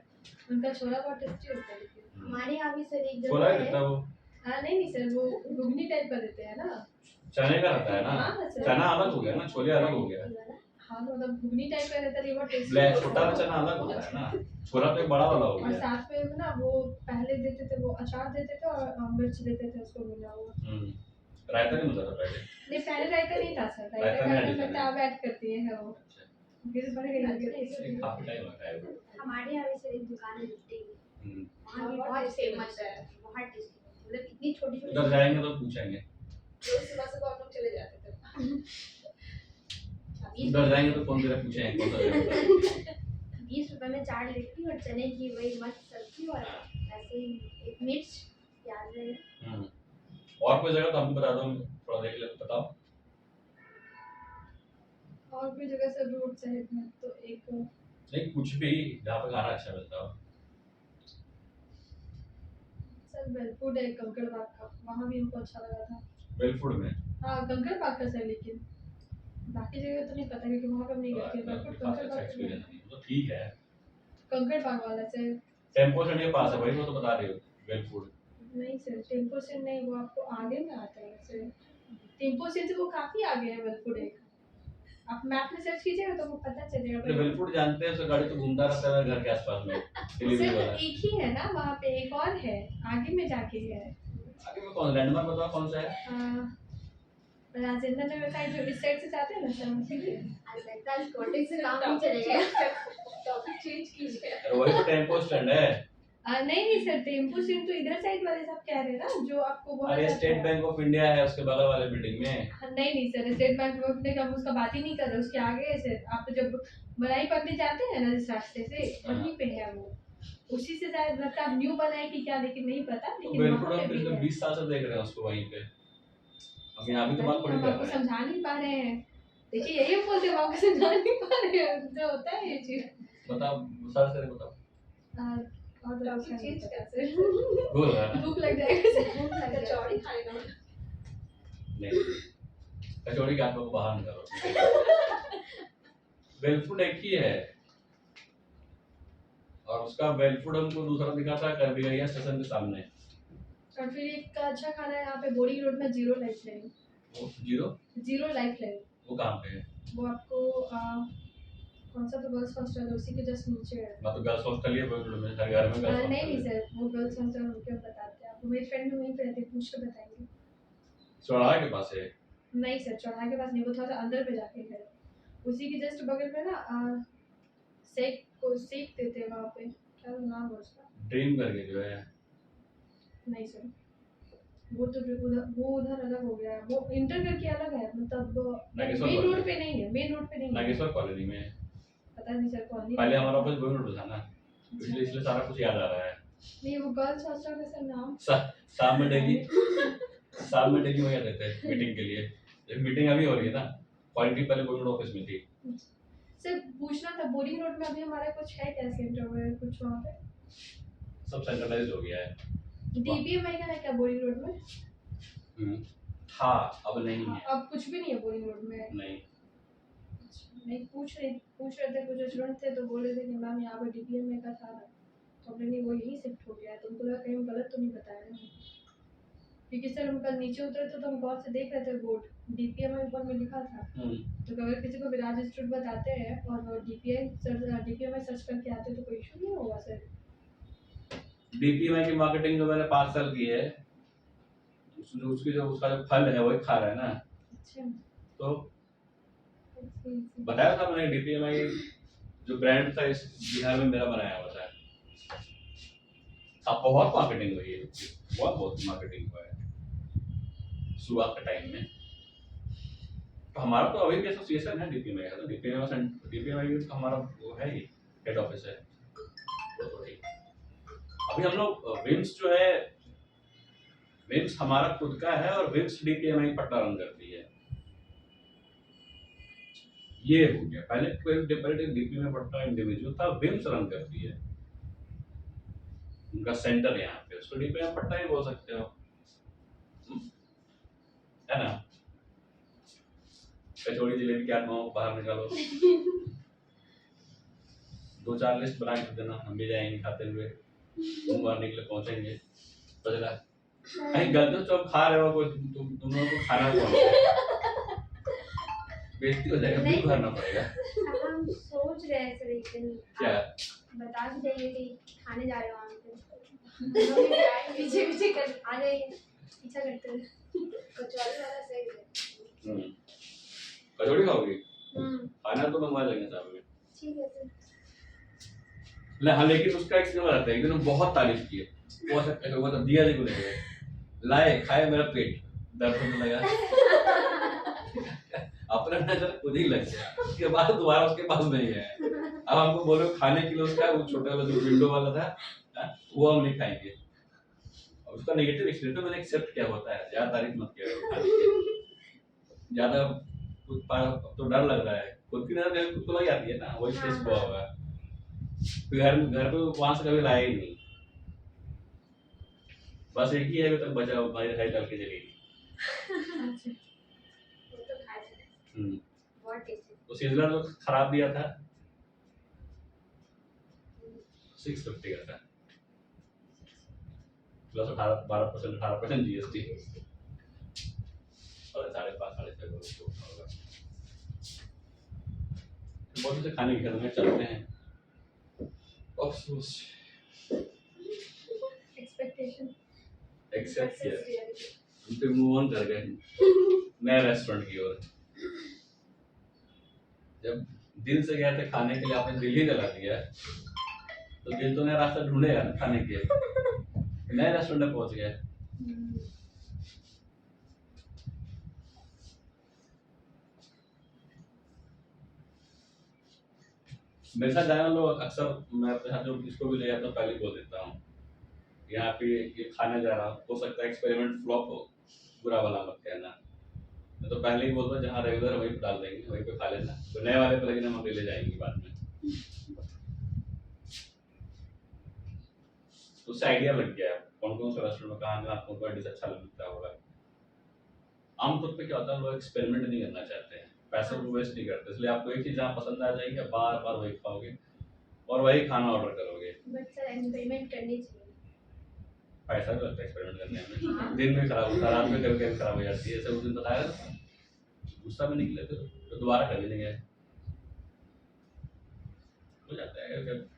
उनका छोला बहुत टेस्टी होता है लेकिन। हमारे यहाँ भी सर एक छोला जगह ही देता है। है वो, हाँ नहीं नहीं सर, वो घुगनी टाइप का देते हैं ना। चने का रहता है ना, हाँ सर। चना अलग हो गया ना, छोले अलग हो गया। हाँ तो मतलब घुगनी टाइप का रहता है, ये बहुत टेस्टी ब्लैक होता छोटा है। चना अलग होता है ना, छोला तो एक बड़ा वाला हो और गया। साथ में ना वो पहले देते थे, वो अचार देते थे और मिर्च देते थे उसको मिला हुआ। रायता नहीं होता था पहले। नहीं पहले रायता नहीं था सर, रायता रायता नहीं का add लगता है अब ऐड करती है वो। फिर बड़े गई एक काफी टाइम होता है वो। हमारे यहाँ भी सर एक दुकान है लिट्टी की, हम्म। वहाँ की बहुत बहुत फेमस फेमस है, बहुत टेस्टी, मतलब इतनी छोटी उधर छोटी। जाएंगे तो पूछेंगे, रोज सुबह सुबह हम लोग चले जाते थे। उधर जाएंगे तो फोन करके पूछेंगे कौन सा जगह। 20 रुपए में 4 लिट्टी और चने की वही मस्त सब्जी और ऐसे ही एक मिर्च प्याज है। और कोई जगह तो हमको बता दो, थोड़ा देख ले, बताओ। और कोई जगह सर रोड साइड में तो एक नहीं कुछ भी जहाँ पे खाना अच्छा मिलता हो। सर वेलफूड है कंकड़ बाग का, वहाँ भी हमको अच्छा लगा था। वेलफूड में हाँ कंकड़ बाग का सर, लेकिन बाकी जगह तो नहीं पता क्योंकि वहाँ पे हम नहीं गए थे। वेलफूड कंकड़ अच्छा बाग एक्सपीरियंस नहीं तो ठीक है। कंकड़ बाग वाला सर। टेम्पो स्टैंड के पास है वही, वो तो बता रही हो वेलफूड। नहीं सर टेम्पो से नहीं, वो आपको आगे में आता है सर। टेम्पो से तो वो काफी आगे है वेलफूड एक। आप मैप में सर्च कीजिएगा तो वो पता चलेगा। तो वेलफूड जानते हैं, उसका गाड़ी तो घूमता रहता है घर के आसपास में, डिलीवरी सर वाला। एक ही है ना वहाँ पे, एक और है आगे में जाके है। आगे में कौन, लैंडमार्क बताओ कौन सा है। राजेंद्र नगर साइड जो इस साइड से जाते हैं ना सर, उसी के। ट्रांसपोर्टिंग से काम नहीं चलेगा। टॉपिक चेंज कीजिए। अरे वही तो टेम्पो स्टैंड है। नहीं नहीं सर, टेम्पो से तो इधर साइड वाले सब कह रहे हैं ना, जो आपको बहुत अरे अच्छा स्टेट है। बैंक ऑफ इंडिया है उसके बगल वाले बिल्डिंग में। नहीं नहीं sir, state bank of India का हम उसका बात ही नहीं कर रहे, उसके आगे है सर। आप जब मलाई पकड़ने जाते हैं ना जिस रास्ते से, वहीं पे है वो। उसी से शायद लगता है न्यू बना है कि क्या, लेकिन नहीं पता। तो लेकिन वेलफूड वहाँ हम पे भी पिछले है। 20 साल से देख रहे हैं उसको वहीं पे। अब यहाँ भी तो बात थोड़ी हम कर आपको रहे हैं। समझा नहीं पा रहे हैं। देखिए यही हम बोलते हैं, हम आपको समझा नहीं पा रहे हैं, जो होता है ये चीज। बताओ सर से बताओ। और तो टॉपिक अच्छा चेंज नहीं पता कैसे? सर। बोल रहा है ना। भूख लग जाएगा सर। भूख लग गया। कचौड़ी खाने का मन। नहीं कचौड़ी के हाथों को बाहर निकालो। वेलफूड एक ही है और उसका वेलफूड हमको दूसरा दिखा था कर भी गया स्टेशन के सामने। और फिर एक का अच्छा खाना है यहाँ पे बोरिंग रोड में, जीरो लाइफ लाइन। वो जीरो लाइफ लाइन वो कहाँ पे है? वो आपको कौन सा तो गर्ल्स हॉस्टल है उसी के जस्ट नीचे है। मतलब गर्ल्स हॉस्टल ही है वेलफूड में, हर घर में गर्ल्स नहीं नहीं हॉस्टल है। सर, वो गर्ल्स हॉस्टल उनके बताते हैं आपको, मेरे फ्रेंड वहीं पे रहते हैं, पूछ के बताएंगे। चौराहा के पास है। नहीं सर चौराहे के पास नहीं, वो थोड़ा सा अंदर पे जाके है। उसी के जस्ट बगल में ना सेक देते हैं वहाँ पे, क्या नाम है उसका। ड्रीम करके जो है। नहीं सर, वो तो वो उधर अलग हो गया है, वो इंटर करके अलग है, मतलब नागेश्वर मेन कॉलोनी। रोड पे नहीं है, मेन रोड पे नहीं है। नागेश्वर कॉलोनी में है। पता नहीं सर कौन। पहले हमारा ऑफिस गोविंद रोड था ना, इसलिए सारा कुछ याद आ रहा है। नहीं वो गर्ल्स हॉस्टल का सर नाम। शाम में डेली वही आते थे मीटिंग के लिए। एक मीटिंग अभी हो रही है ना, क्वालिटी पहले गोविंद रोड ऑफिस में थी। सर पूछना था बोरिंग रोड में अभी हमारा कुछ है क्या सेंटर वगैरह कुछ वहाँ पे। सब सेंट्रलाइज हो गया है। डीपीएमआई का है क्या बोरिंग रोड में। था अब नहीं है। अब कुछ भी नहीं है बोरिंग रोड में। नहीं नहीं पूछ रहे थे कुछ स्टूडेंट थे तो बोल रहे थे कि मैम यहाँ पे डीपीएमआई का था, तो हमने नहीं वो यही शिफ्ट हो गया है, तो उनको लगा कहीं गलत तो नहीं बताया ना, क्योंकि सर हम कल नीचे उतरे थे तो हम गौर से देख रहे थे बोर्ड डीपीएमआई ऊपर में लिखा था। तो अगर किसी को विराज इंस्टीट्यूट बताते हैं और डीपीएमआई सर्च करके आते तो कोई इशू नहीं होगा सर। डीपीएमआई की मार्केटिंग जो मैंने 5 साल की है, उसका जो फल है वही खा रहा है ना। अच्छा तो बताया था मैंने, डीपीएमआई जो ब्रांड था इस बिहार में मेरा बनाया हुआ था। अब बहुत मार्केटिंग हुई है, बहुत मार्केटिंग हुआ है शुरुआत के टाइम में। तो हमारा तो अभी भी एसोसिएशन है डीपीएमआई का, तो डीपीएमआई तो हमारा वो है ही हेड ऑफिस है। अभी हम लोग विम्स जो है, विम्स हमारा खुद का है और विम्स डीपीएमआई पट्टा रन करती है। ये हो गया, पहले डीपीएमआई पट्टा इंडिविजुअल था, विम्स रन करती है, उनका सेंटर यहाँ पे, उसको डीपीएमआई पट्टा ही बोल सकते हो, है ना। कचौड़ी जलेबी क्या बाहर निकालो। 2-4 लिस्ट बना के देना, हम भी जाएंगे खाते हुए, सोमवार निकले पहुंचेंगे। बजरा कहीं गलती से आप खा रहे हो, कोई तुम लोगों को खाना कौन है? बेइज्जती हो जाएगा, बिल भरना पड़ेगा। अब हम सोच रहे हैं सर एक दिन क्या? आप बता भी जाइए कि खाने जा रहे हो वहाँ पे, हम लोग भी आए पीछे पीछे कर आ जाइए, पीछा करते हुए। कचौड़ी वाला सही है। कचौड़ी खाओगी? खाना तो मंगवा लेंगे साथ में। ठीक है सर। हाँ, लेकिन उसका एक सीन रहता है, एक दिन बहुत तारीफ की है, वो ऐसा वो तो दिया जी को ले गए, लाए खाए, मेरा पेट दर्द होने लगा। अपना नजर खुद ही लग गया, उसके बाद दोबारा उसके पास नहीं है। अब हमको बोलो खाने के लिए, उसका वो छोटा वाला जो विंडो वाला था, वो हम नहीं खाएंगे। और उसका नेगेटिव एक्सपीरियंस तो मैंने एक्सेप्ट किया, होता है, ज्यादा तारीफ मत किया, ज्यादा कुछ तो डर लग रहा है, खुद की नजर खुद को लग जाती है ना, वही फेस हुआ होगा। घर पे वहां से कभी लाया ही नहीं, बस एक ही है अभी तक बचा हुआ, भाई है चल के चलेगी। वो तो खा सकते हैं, बहुत टेस्टी। तो सीजनर जो खराब दिया था 650 का था, प्लस 12% जीएसटी, और 5.5-6.5 होगा। बहुत से खाने के घर में चलते हैं, अफसोस एक्सपेक्टेशन एक्सेप्ट किया, हम पे मूव ऑन कर गए नए रेस्टोरेंट की ओर। जब दिल से गए थे खाने के लिए, आपने दिल ही जला दिया, तो दिल तो नया रास्ता ढूंढेगा ना खाने के, नए रेस्टोरेंट में पहुंच गए। मेरे साथ जाने वाले लोग अक्सर, मैं अपने साथ जो किसको भी ले जाता हूँ पहले बोल देता हूँ, यहाँ पे ये खाने जा रहा हूँ, हो सकता है एक्सपेरिमेंट फ्लॉप हो, बुरा भला मत कहना। मैं तो पहले ही बोलता हूँ जहाँ रेगुलर वहीं पे डाल देंगे, वहीं पे खा लेना, तो नए वाले पे लेकिन हम अकेले जाएंगे बाद में। उससे आइडिया लग गया है कौन कौन सा रेस्टोरेंट में कहाँ में आपको डिश अच्छा लगता होगा। आमतौर पे क्या होता है, लोग एक्सपेरिमेंट नहीं करना चाहते हैं, पैसे को वेस्ट नहीं करते, इसलिए आपको एक चीज जहाँ पसंद आ जाएगी, बार बार वही खाओगे और वही खाना ऑर्डर करोगे। बट सर एक्सपेरिमेंट करनी चाहिए, पैसा भी लगता है एक्सपेरिमेंट करने में, दिन में खराब होता है, रात में कभी कभी खराब हो जाती है, ऐसे उस दिन बताया था, गुस्सा में निकले तो दोबारा कर लेंगे, हो जाता है कभी।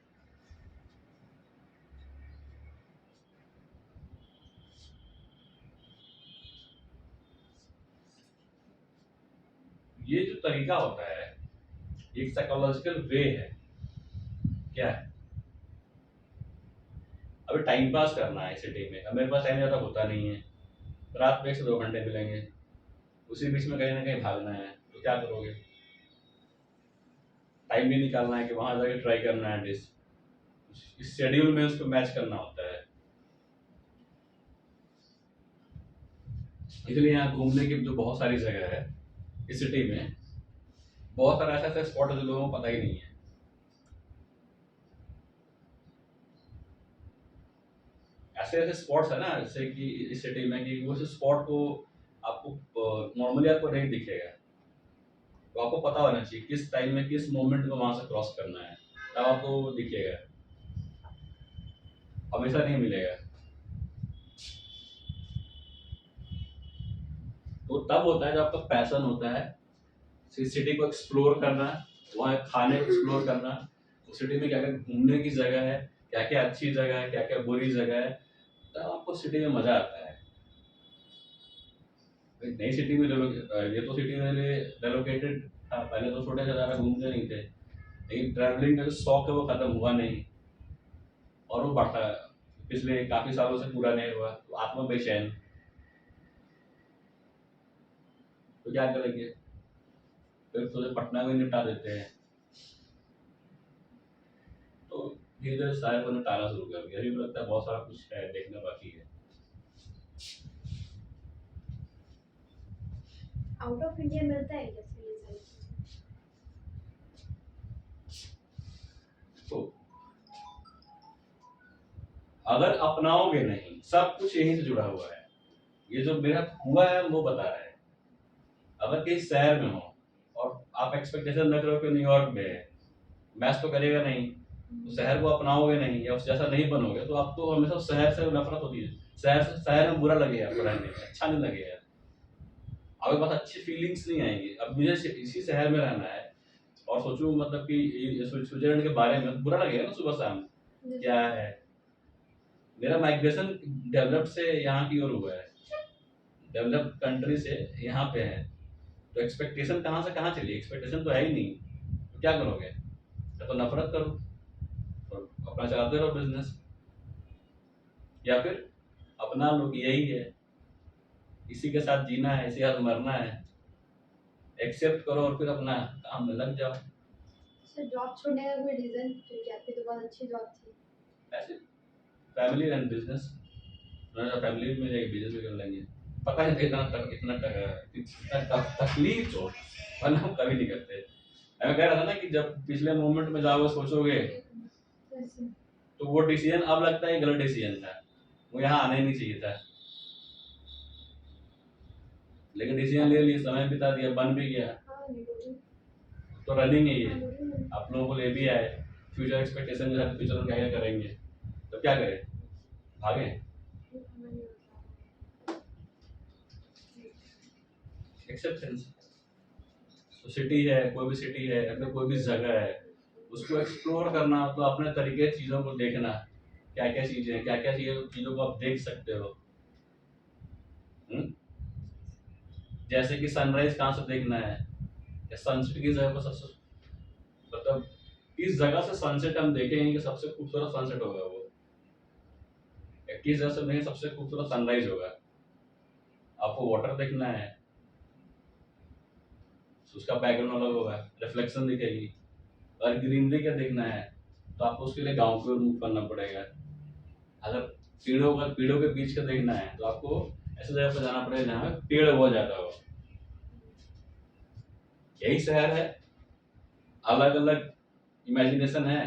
ये जो तरीका होता है, एक साइकोलॉजिकल वे है, क्या है, अभी टाइम पास करना है सिटी में, अब मेरे पास टाइम ज़्यादा होता नहीं है, रात में 1 से 2 घंटे मिलेंगे, उसी बीच में कहीं ना कहीं भागना है, तो क्या करोगे, टाइम भी निकालना है कि वहां जाके ट्राई करना है डिश, इस शेड्यूल में उसको मैच करना होता है। इसलिए यहाँ घूमने की जो बहुत सारी जगह है इस सिटी में, बहुत सारे ऐसे स्पॉट है जो लोगों को पता ही नहीं है। ऐसे स्पॉट्स है ना, जैसे कि इस सिटी में कि वो स्पॉट को आपको नॉर्मली आपको नहीं दिखेगा, तो आपको पता होना चाहिए किस टाइम में किस मोमेंट में वहां से क्रॉस करना है, तब आपको वो दिखेगा, हमेशा नहीं मिलेगा। तो तब होता है जब आपका पैशन होता है सिटी को एक्सप्लोर करना, वहाँ खाने को एक्सप्लोर करना, उस सिटी में क्या क्या घूमने की जगह है, क्या क्या अच्छी जगह है, क्या क्या बुरी जगह है, तब आपको सिटी में मजा आता है। नई सिटी में ये तो सिटी में रेलोकेटेड था, पहले तो छोटे से ज़्यादा घूमते नहीं थे, लेकिन ट्रैवलिंग का जो शौक है वो खत्म हुआ नहीं, और वो बढ़ता पिछले काफी सालों से पूरा नहीं हुआ, तो आत्मा बेचैन, तो क्या करेंगे, फिर तो पटना में निपटा देते हैं, तो धीरे धीरे शहर को निपटाना शुरू कर दिया। अभी भी लगता है बहुत सारा कुछ है देखना बाकी है। आउट ऑफ इंडिया मिलता है जैसे ये सारी चीजें? तो अगर अपनाओगे नहीं, सब कुछ यहीं से जुड़ा हुआ है, ये जो मेरा हुआ है वो बता रहा है। अगर किसी शहर में हो और आप एक्सपेक्टेशन रख रहे हो कि न्यूयॉर्क में है, मैच तो करेगा नहीं, तो शहर को अपनाओगे नहीं या उस जैसा नहीं बनोगे तो आपको हमेशा उस शहर से नफरत होती है। शहर में बुरा लगेगा आपको रहने में, अच्छा नहीं लगेगा, आपके पास अच्छी फीलिंग्स नहीं आएंगी। अब मुझे इसी शहर में रहना है और सोचूं मतलब कि स्विट्जरलैंड के बारे में, बुरा लगेगा ना सुबह शाम, क्या है। मेरा माइग्रेशन डेवलप्ड से यहाँ की ओर हुआ है, डेवलप्ड कंट्री से यहाँ पे है, तो एक्सपेक्टेशन कहाँ से कहाँ चली, एक्सपेक्टेशन तो है ही नहीं, तो क्या करोगे, या तो नफरत करो और अपना चलाते रहो बिजनेस, या फिर अपना लो कि यही है, इसी के साथ जीना है, इसी के साथ मरना है, एक्सेप्ट करो और फिर अपना काम में लग जाओ। सर जॉब छोड़ने का कोई रीजन, क्योंकि आपकी तो बहुत अच्छी जॉब थी? ऐसे फैमिली एंड बिजनेस, फैमिली में जाके बिजनेस भी कर लेंगे, पता है इतना तकलीफ हो वरना हम कभी नहीं करते। मैं कह रहा था ना कि जब पिछले मोमेंट में जाओगे सोचोगे तो वो डिसीजन अब लगता है गलत डिसीजन था, वो यहाँ आना ही नहीं चाहिए था, लेकिन डिसीजन ले लिया, समय बिता दिया, बन भी गया, तो रनिंग है ये। आप लोगों को ले भी आए फ्यूचर एक्सपेक्टेशन के साथ, फ्यूचर में क्या क्या करेंगे, तो क्या करें, भागे। एक्सेप्टेंस, तो सिटी है, कोई भी सिटी है या फिर कोई भी जगह है, उसको एक्सप्लोर करना, तो अपने तरीके से चीज़ों को देखना, क्या क्या चीज़ें, क्या क्या चीज़ों को आप देख सकते हो। जैसे कि सनराइज कहाँ से देखना है, या सनसेट की जगह पर सबसे, मतलब किस जगह से सनसेट हम देखेंगे कि सबसे खूबसूरत सनसेट होगा वो, या किस जगह से देखेंगे सबसे खूबसूरत सनराइज होगा। आपको वाटर देखना है, उसका बैकग्राउंड अलग होगा, रिफ्लेक्शन दिखेगी, और ग्रीनरी क्या देखना है तो आपको उसके लिए गांव को मूव करना पड़ेगा। अगर पेड़ों के बीच का देखना है तो आपको ऐसी जगह पर जाना पड़ेगा जहाँ पेड़ बहुत ज्यादा हो। यही शहर है, अलग अलग इमेजिनेशन है,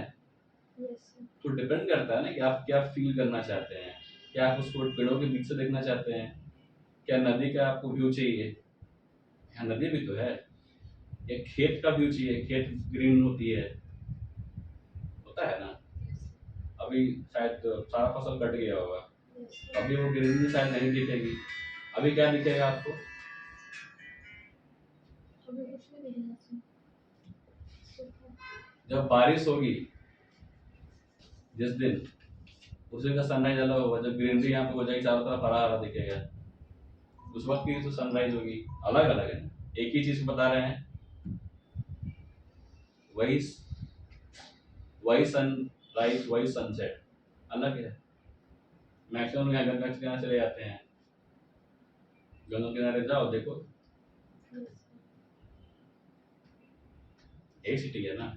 तो डिपेंड करता है ना कि आप क्या फील करना चाहते हैं, क्या आप उसको पेड़ों के बीच से देखना चाहते हैं, क्या नदी का आपको व्यू चाहिए, यहाँ नदी भी तो है, एक खेत का व्यू चाहिए, खेत ग्रीन होती है, होता है ना। अभी शायद सारा फसल कट गया होगा, अभी वो ग्रीनरी शायद नहीं दिखेगी, अभी क्या दिखेगा आपको, जब बारिश होगी जिस दिन, उस दिन का सनराइज अलग होगा, जब ग्रीनरी यहाँ पे हो जाएगी, चारों तरफ हरा हरा दिखेगा, उस वक्त की जो सनराइज होगी अलग अलग है, एक ही चीज बता रहे हैं, वही सनराइज वही सनसेट अलग है। मैक्सिमम यहाँ गंगा के किनारे चले जाते हैं, गंगा किनारे जाओ देखो, एक सिटी है ना,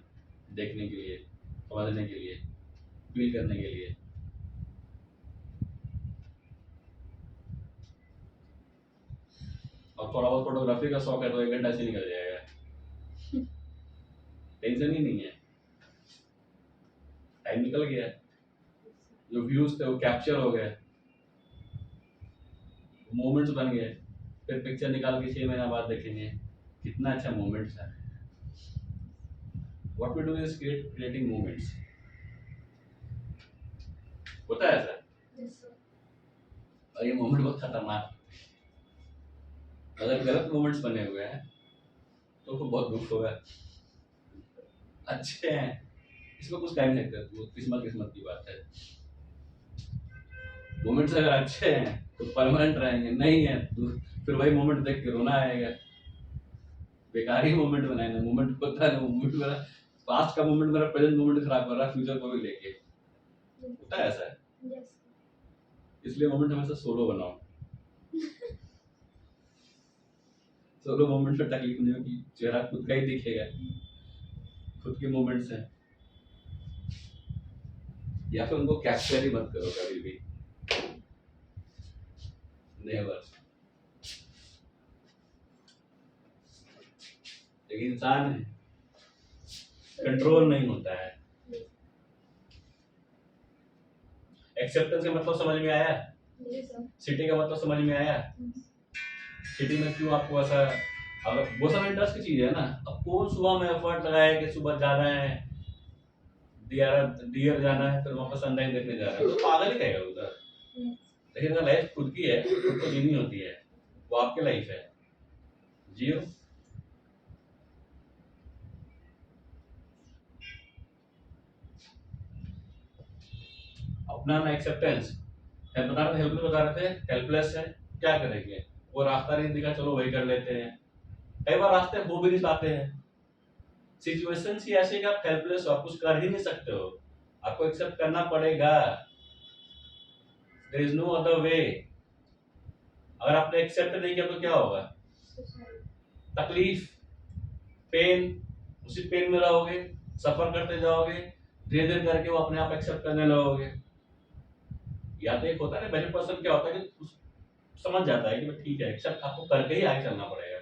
देखने के लिए, समझने के लिए, फील करने के लिए। और थोड़ा बहुत फोटोग्राफी का शौक है तो 1 घंटा ऐसे निकल जाएगा, टेंशन ही नहीं है, टाइम निकल गया, जो व्यूज थे वो कैप्चर हो गए, मोमेंट्स बन गए, फिर पिक्चर निकाल के 6 महीना बाद देखेंगे कितना अच्छा मोमेंट्स है। What we do is creating moments, होता है सर। और ये मोमेंट बहुत खतरनाक, अगर गलत मोमेंट्स बने हुए हैं तो बहुत दुख होगा, अच्छे हैं इसमें कुछ कह नहीं सकते, वो किस्मत की बात है। मोमेंट्स अगर अच्छे हैं तो परमानेंट रहेंगे, नहीं है तो फिर वही मोमेंट देख के रोना आएगा, बेकार ही मोमेंट बनाए ना, मोमेंट होता है ना, मोमेंट मेरा पास्ट का मोमेंट मेरा प्रेजेंट मोमेंट खराब कर रहा है, फ्यूचर को भी लेके, होता है ऐसा। इसलिए मोमेंट हमेशा सोलो बनाओ, सोलो मोमेंट में तकलीफ नहीं होगी, चेहरा खुद का ही दिखेगा, खुद के मोमेंट्स हैं, या फिर उनको कैप्चर ही मत करो कभी भी, नेवर। लेकिन इंसान है, कंट्रोल नहीं होता है। एक्सेप्टेंस का मतलब समझ में आया, सिटी का मतलब समझ में आया, सिटी में क्यों आपको ऐसा, अगर वो सब इंटरेस्ट की चीज है ना, अब कौन सुबह में एफर्ट लगाए कि सुबह जाना है, डियर जाना है, फिर वहाँ पर सनराइज देखने जा रहा है, तो पागल ही रहेगा उधर। लेकिन अगर लाइफ खुद की है, खुद को जीनी होती है, वो आपकी लाइफ है, जियो। अपना ना एक्सेप्टेंस है, बता रहे थे हेल्पलेस, बता रहे थे हेल्पलेस है, क्या करेंगे, वो रास्ता नहीं दिखा, चलो वही कर लेते हैं। कई बार रास्ते हो भी नहीं पाते हैं, सिचुएशन ही ऐसे कि आप हेल्पलेस हो, आप कुछ कर ही नहीं सकते हो, आपको एक्सेप्ट करना पड़ेगा, there is no other way. अगर आपने एक्सेप्ट नहीं किया तो क्या होगा, तकलीफ, पेन, उसी पेन में रहोगे, सफर करते जाओगे, धीरे धीरे करके वो अपने आप एक्सेप्ट करने लगोगे। या तो एक होता है ना, 50% क्या होता है कि समझ जाता है कि ठीक है, एक्सेप्ट आपको करके ही आगे चलना पड़ेगा,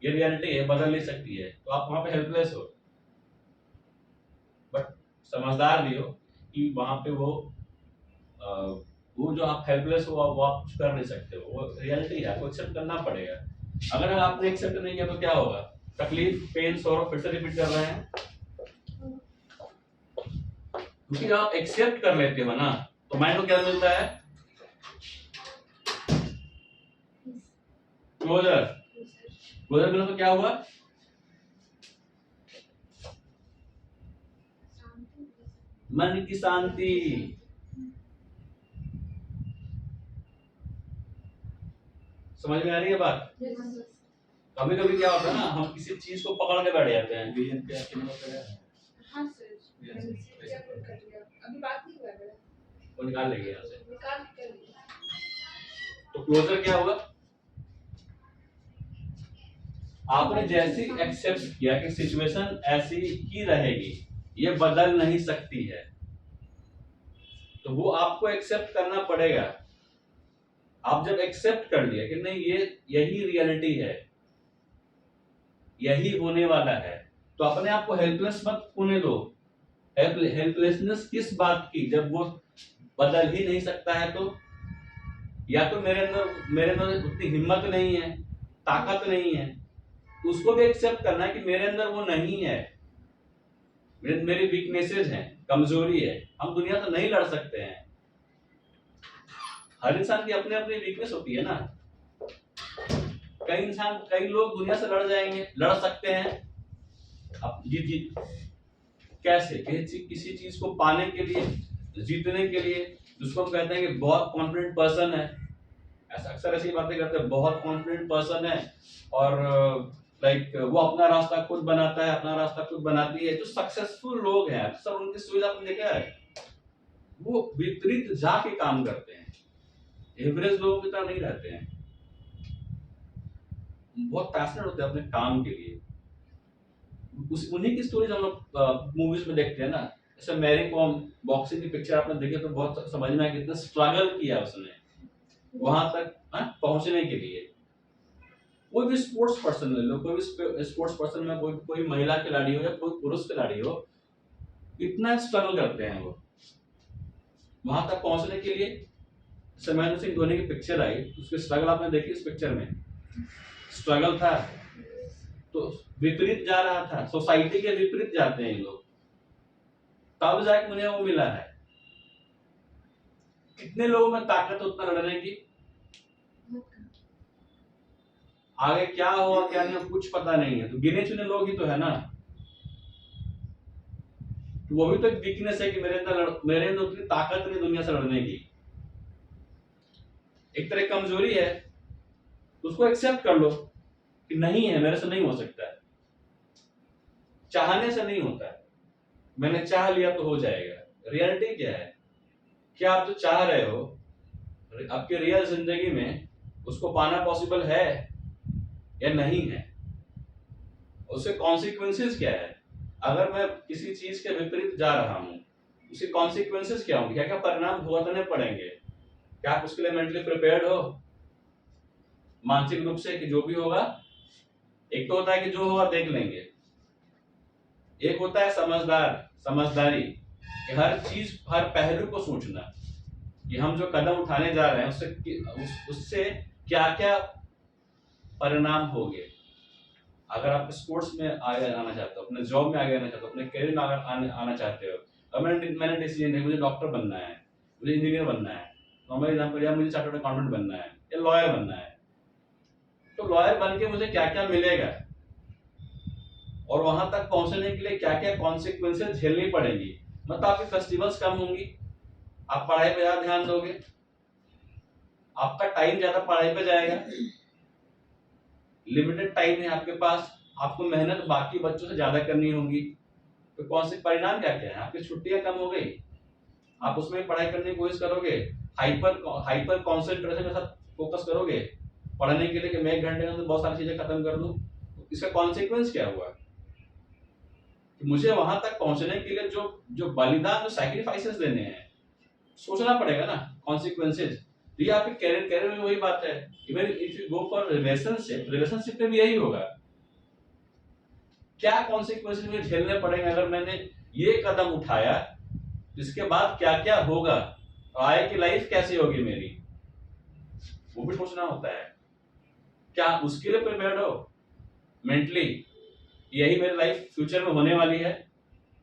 ये रियलिटी है, बदल नहीं सकती है, तो आप वहां पे हेल्पलेस हो। बट समझदार भी हो कि वहां पे वो जो आप हेल्पलेस हो, वो आप कुछ कर नहीं सकते हो, वो रियलिटी है, आपको एक्सेप्ट करना पड़ेगा। अगर आपने एक्सेप्ट नहीं किया तो क्या होगा, तकलीफ, पेन, सॉरो, फिर से रिपीट कर रहे हैं। क्योंकि जब आप एक्सेप्ट कर लेते हो ना, तो माइंड को क्या मिलता है, क्लोजर। क्लोजर मिला तो क्या हुआ, मन की शांति। समझ में आ रही है बात। कभी कभी क्या होता है ना, हम किसी चीज को पकड़ के बैठ जाते हैं, विजन पे आपके नंबर पे है। हाँ सर, अभी बात नहीं हुआ है, वो निकाल लेंगे यहाँ से। निकाल कर लिया। तो क्लोजर क्या हुआ, आपने जैसी एक्सेप्ट किया कि सिचुएशन ऐसी ही रहेगी, ये बदल नहीं सकती है, तो वो आपको एक्सेप्ट करना पड़ेगा। आप जब एक्सेप्ट कर लिया कि नहीं, ये यही रियलिटी है, यही होने वाला है, तो अपने आप को हेल्पलेस मत होने दो। हेल्पलेसनेस किस बात की, जब वो बदल ही नहीं सकता है तो, या तो मेरे अंदर उतनी हिम्मत नहीं है, ताकत नहीं है, तो उसको भी एक्सेप्ट करना है कि मेरे अंदर वो नहीं है, मेरी वीकनेसेस हैं, कमजोरी है, हम दुनिया से नहीं लड़ सकते हैं। हर इंसान की अपनी अपनी वीकनेस होती है ना। कई लोग दुनिया से लड़ जाएंगे, लड़ सकते हैं, अब जीत कैसे, किसी चीज को पाने के लिए, जीतने के लिए, जिसको हम कहते हैं कि बहुत कॉन्फिडेंट पर्सन है, ऐसा अक्सर ऐसी बातें करते हैं, बहुत कॉन्फिडेंट पर्सन है, और लाइक वो अपना रास्ता खुद बनाता है, अपना रास्ता खुद बनाती है। जो सक्सेसफुल लोग हैं, अक्सर उनकी सुविधा आपने देखा है, वो विपरीत जाके काम करते हैं, एवरेज लोगों की तरह नहीं रहते हैं, बहुत पैशनेट होते हैं अपने काम के लिए। उन्हीं की स्टोरीज हम लोग मूवीज में देखते हैं ना। जैसे मैरी कॉम, बॉक्सिंग की पिक्चर आपने देखी तो बहुत समझ में आया कितना स्ट्रगल किया उसने वहां तक पहुंचने के लिए। कोई भी स्पोर्ट्स पर्सन ले लो, कोई भी स्पोर्ट्स पर्सन में कोई महिला खिलाड़ी हो या कोई पुरुष खिलाड़ी हो, इतना स्ट्रगल करते हैं वो वहां तक पहुंचने के लिए। जैसे महेंद्र सिंह धोनी की पिक्चर आई, उसकी स्ट्रगल आपने देखी, इस पिक्चर में स्ट्रगल था, तो विपरीत जा रहा था, सोसाइटी के विपरीत जाते हैं लोग, तब जाके उन्हें वो मिला है। कितने लोगों में ताकत उतना लड़ने की, आगे क्या हुआ क्या नहीं कुछ पता नहीं है, तो गिने चुने लोग ही तो है ना। तो वो भी तो एक वीकनेस है कि मेरे अंदर उतनी ताकत नहीं दुनिया से लड़ने की, एक तरह कमजोरी है, तो उसको एक्सेप्ट कर लो कि नहीं है, मेरे से नहीं हो सकता है, चाहने से नहीं होता है, मैंने चाह लिया तो हो जाएगा। रियलिटी क्या है, क्या आप जो चाह रहे हो आपके रियल जिंदगी में उसको पाना पॉसिबल है या नहीं है, उसके कॉन्सिक्वेंसेस क्या है। अगर मैं किसी चीज के विपरीत जा रहा हूं, उसके कॉन्सिक्वेंसेस क्या होंगे, क्या क्या परिणाम भुगतने पड़ेंगे, क्या आप उसके लिए मेंटली प्रिपेयर्ड हो, मानसिक रूप से, कि जो भी होगा। एक तो होता है कि जो होगा देख लेंगे, एक होता है समझदारी, कि हर चीज, हर पहलू को सोचना कि हम जो कदम उठाने जा रहे हैं उससे क्या क्या परिणाम होंगे। अगर आप स्पोर्ट्स में आगे आना चाहते हो, अपने जॉब में आगे आना चाहते हो, अपने करियर में आना चाहते हो, अब मैंने डिसीजन है मुझे डॉक्टर बनना है, मुझे इंजीनियर बनना है, नॉर्मल एग्जाम्पल, या मुझे चार्टर्ड अकाउंटेंट बनना है या लॉयर बनना है, तो लॉयर बन के मुझे क्या क्या मिलेगा और वहां तक पहुंचने के लिए क्या क्या कॉन्सिक्वेंसेस झेलनी पड़ेंगी। मतलब आपकी फेस्टिवल्स कम होंगी, आप पढ़ाई पे ज्यादा ध्यान दोगे, आपका टाइम ज्यादा पढ़ाई पे जाएगा, लिमिटेड टाइम है आपके पास, आपको मेहनत बाकी बच्चों से ज्यादा करनी होगी। तो कौन से परिणाम क्या क्या है, आपकी छुट्टियां कम हो गई, आप उसमें पढ़ाई करने की कोशिश करोगे, हाइपर कॉन्सेंट्रेशन के साथ फोकस करोगे पढ़ने के लिए कि मैं 1 घंटे में बहुत सारी चीजें खत्म कर दूं। तो इसका कॉन्सिक्वेंस क्या हुआ कि मुझे वहां तक पहुंचने के लिए जो जो बलिदान, जो सैक्रिफाइसेस देने हैं, सोचना पड़ेगा ना कॉन्सिक्वेंसेज। तो ये आपके कैरियर में वही बात है। Even if you go for relationship में भी यही होगा, क्या कॉन्सिक्वेंसेज मुझे झेलने पड़ेंगे अगर मैंने ये कदम उठाया, इसके बाद क्या क्या होगा, आगे की लाइफ कैसी होगी मेरी, वो भी सोचना होता है। क्या उसके लिए प्रिपेयर्ड हो मेंटली, यही मेरी लाइफ फ्यूचर में होने वाली है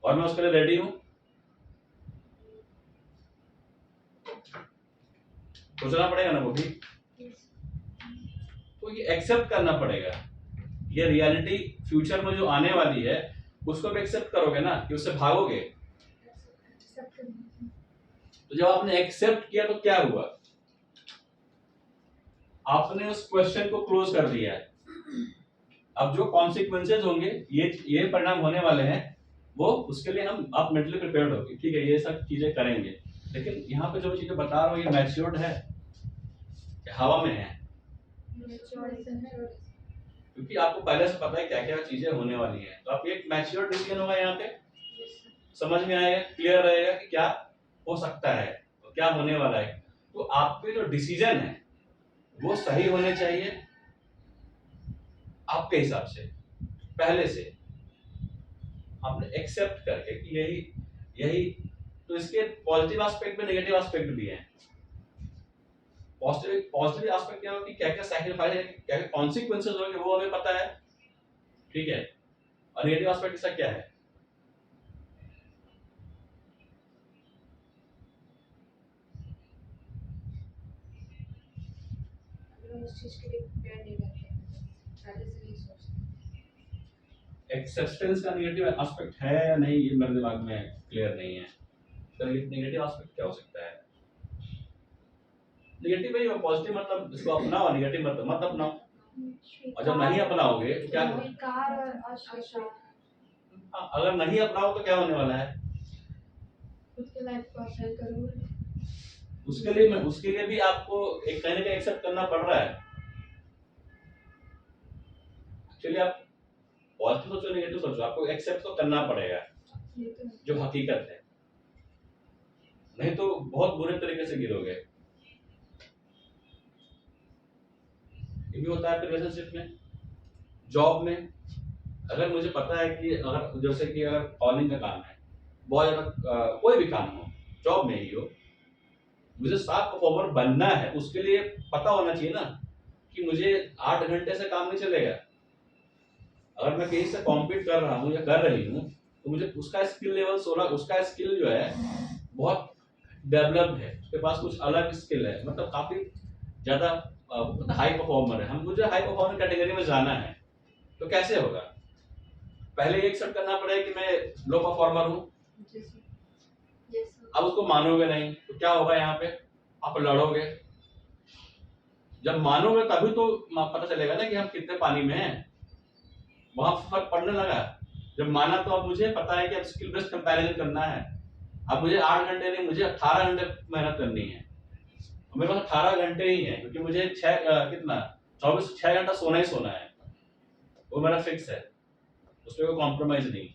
और मैं उसके लिए रेडी हूं? सोचना पड़ेगा ना वो भी। तो ये एक्सेप्ट करना पड़ेगा, ये रियलिटी फ्यूचर में जो आने वाली है उसको भी एक्सेप्ट करोगे ना कि उससे भागोगे। तो जब आपने एक्सेप्ट किया तो क्या हुआ, आपने उस क्वेश्चन को क्लोज कर दिया है। अब जो कॉन्सिक्वेंसेज होंगे, ये परिणाम होने वाले हैं, वो उसके लिए आप मेंटली प्रिपेयर्ड हो, ठीक है ये सब चीजें करेंगे। लेकिन यहाँ पे जो चीजें बता रहा हूँ ये मैच्योर्ड है, हवा में है, क्योंकि आपको पहले से पता है क्या क्या चीजें होने वाली हैं। तो आप एक मैच्योर्ड डिसीजन होगा यहाँ पे, समझ में आएगा, क्लियर रहेगा कि क्या हो सकता है और क्या होने वाला है। तो आपके जो डिसीजन है वो सही होने चाहिए आपके हिसाब से, पहले से आपने एक्सेप्ट करके कि यही। तो इसके पॉजिटिव एस्पेक्ट में नेगेटिव एस्पेक्ट भी हैं। पॉजिटिव एस्पेक्ट क्या होगा कि क्या क्या सैक्रिफाइस है, क्या क्या कॉन्सिक्वेंसेस होंगे वो हमें पता है, ठीक है। और नेगेटिव एस्पेक्ट इसका क्या है, उस चीज के लिए प्रिपेयर नहीं रहते, पहले से नहीं सोचते। एक्सेप्टेंस का नेगेटिव एस्पेक्ट है या नहीं ये मेरे दिमाग में क्लियर नहीं है। तो नेगेटिव एस्पेक्ट क्या हो सकता है, नेगेटिव ही हो, पॉजिटिव मतलब इसको अपनाओ, नेगेटिव मतलब मत अपनाओ। और जब नहीं अपनाओगे तो क्या, स्वीकार और अस्वीकार। अगर नहीं अपनाओ तो क्या होने वाला है, उसके लाइफ को अफेयर करोगे। उसके लिए भी आपको एक कहने का एक्सेप्ट करना पड़ रहा है। एक्चुअली आप पॉजिटिव सोचो नेगेटिव सोचो, आपको एक्सेप्ट तो करना पड़ेगा ये तो जो हकीकत है, नहीं तो बहुत बुरे तरीके से गिरोगे। ये भी होता है रिलेशनशिप में, जॉब में। अगर मुझे पता है कि अगर जैसे कि अगर कॉलिंग का काम है, बहुत ज्यादा कोई भी काम हो, जॉब में ही हो, मुझे 7 परफॉर्मर बनना है, उसके लिए पता होना चाहिए ना कि मुझे 8 घंटे से काम नहीं चलेगा। अगर मैं कहीं से कॉम्पीट कर रहा हूँ या कर रही हूँ तो मुझे उसका स्किल लेवल 16, उसका स्किल जो है बहुत डेवलप्ड है, उसके पास कुछ अलग स्किल है, मतलब काफी ज्यादा हाई परफॉर्मर है। हम मुझे हाई परफॉर्मर कैटेगरी में जाना है, तो कैसे होगा, पहले ये एक्सेप्ट करना पड़ेगा कि मैं लो परफॉर्मर हूँ। अब उसको मानोगे नहीं तो क्या होगा, यहाँ पे आप लड़ोगे। जब मानोगे तभी तो पता चलेगा ना कि हम कितने पानी में हैं, वहां फर्क पड़ने लगा। जब माना तो अब मुझे पता है कि अब स्किल बेस्ड कंपैरिजन करना है। अब मुझे 8 घंटे नहीं, मुझे 18 घंटे मेहनत करनी है। मेरे पास 18 घंटे ही है, क्योंकि मुझे 6 घंटा सोना ही सोना है, वो मेरा फिक्स है, उसमें कोई कॉम्प्रोमाइज नहीं।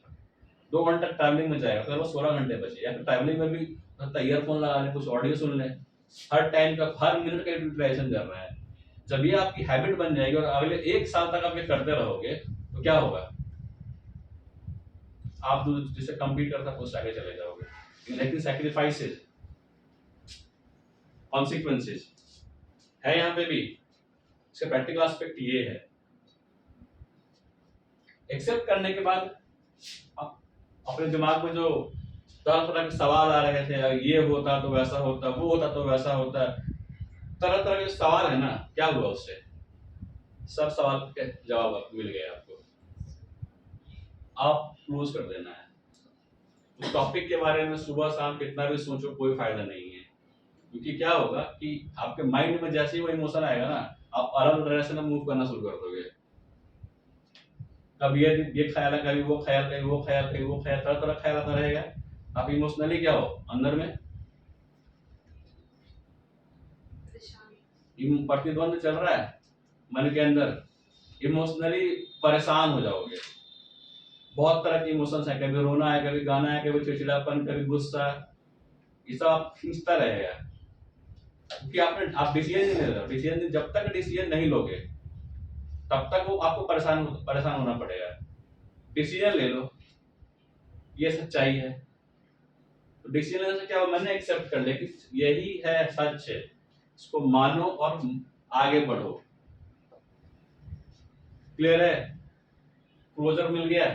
2 घंटा ट्रैवलिंग में जाएगा तो 16 घंटे बचे, या फिर ट्रैवलिंग में भी ईयरफोन लगा ले, कुछ ऑडियो सुन ले, हर टाइम का हर मिनट का यूटिलाइजेशन कर रहा है। जब ये आपकी हैबिट बन जाएगी और अगले 1 साल तक आप ये करते रहोगे तो क्या होगा, आप जिससे कम्पीट करता पोस्ट आगे चले जाओगे। लेकिन सैक्रिफाइसेस, कॉन्सिक्वेंसेस है यहाँ पे भी, इसका प्रैक्टिकल एस्पेक्ट ये है। एक्सेप्ट करने के बाद अपने दिमाग में जो तरह तरह के सवाल आ रहे थे, ये होता तो वैसा होता, वो होता तो वैसा होता, तरह तरह के सवाल है ना, क्या हुआ उससे? सब सवाल के जवाब आपको मिल गए, आपको आप क्लोज कर देना है। उस टॉपिक के बारे में सुबह शाम कितना भी सोचो कोई फायदा नहीं है, क्योंकि क्या होगा कि आपके माइंड में जैसे ही वो इमोशन आएगा ना, आप अलग डायरेक्शन में मूव करना शुरू कर दोगे। कभी ये ख्याल है, कभी वो ख्याल, कभी वो ख्याल, कभी वो ख्याल, तरह तरह ख्याल आता रहेगा। आप इमोशनली क्या हो अंदर में, प्रतिद्वंद चल रहा है मन के अंदर, इमोशनली परेशान हो जाओगे। बहुत तरह के इमोशंस हैं, कभी रोना है, कभी गाना है, कभी चिड़चिड़ापन, कभी गुस्सा, ये सब आप खींचता रहेगा, क्योंकि आप डिसीजन नहीं ले रहे हो। डिसीजन जब तक डिसीजन नहीं लोगे तब तक वो आपको परेशान होना पड़ेगा। डिसीजन ले लो, ये सच्चाई है। तो डिसीजन लेने से क्या होगा, मैंने एक्सेप्ट कर लिया कि यही है, सच है, इसको मानो और आगे बढ़ो। क्लियर है? क्लोजर मिल गया?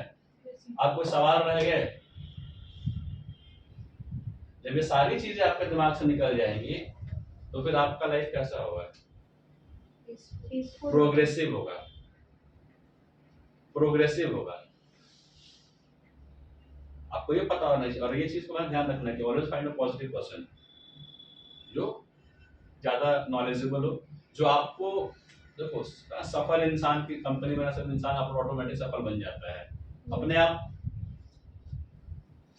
आप कोई सवाल रह गए? जब ये सारी चीजें आपके दिमाग से निकल जाएंगी तो फिर आपका लाइफ कैसा होगा? प्रोग्रेसिव होगा, प्रोग्रेसिव होगा। आपको ये पता होना चाहिए, और ये चीज को ध्यान रखना है कि always find a positive person जो ज्यादा नॉलेजेबल हो, जो आपको, देखो सफल इंसान की कंपनी में सब इंसान आप ऑटोमेटिक सफल बन जाता है। अपने आप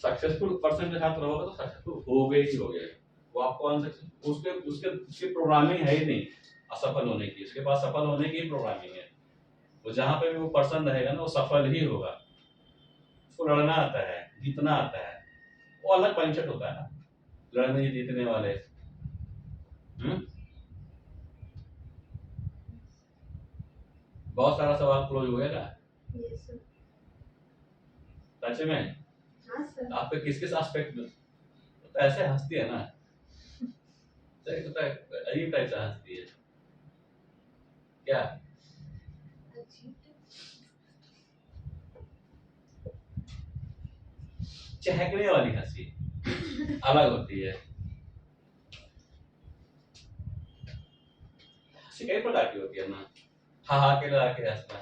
सक्सेसफुल पर्सन के साथ रहोगे तो सक्सेसफुल हो गए ही हो गए। वो आपको उसके उसके उसकी प्रोग्रामिंग है ही नहीं असफल होने की, उसके पास सफल होने की ही प्रोग्रामिंग है। वो जहां पे भी वो पर्सन रहेगा ना, वो सफल ही होगा। उसको लड़ना आता है, जीतना आता है, वो अलग माइंडसेट होता है ना, लड़ने जीतने वाले। बहुत सारा सवाल क्लोज हो गया ना? Yes sir. सच में हाँ सर। आप पे किस किस एस्पेक्ट में तो ऐसे हंसती है ना, तो अजीब टाइप से हंसती है क्या? चहकने वाली हंसी अलग होती है। हंसी कई प्रकार की होती है ना, हा हा के लगा के हंसना,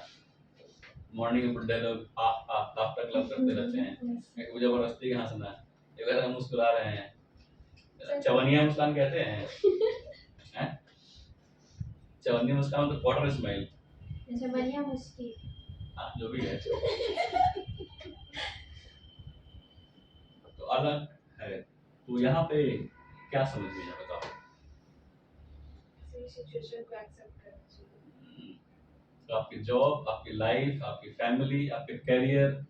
मॉर्निंग में बुड्ढे लोग लाफ्टर क्लब करते रहते हैं, एक जबरदस्ती के हंसना, एक बार हम मुस्कुरा रहे हैं, चवनिया मुस्कान कहते हैं, हैं? चवनिया मुस्कान तो क्वार्टर स्माइल, चवनिया मुस्की, हाँ जो भी है, तो अलग है। तो यहाँ पे क्या समझ में आया बताओ? सिचुएशन को एक्सेप्ट करना चाहिए। तो आपकी जॉब, आपकी लाइफ, आपकी फैमिली, आपके करियर,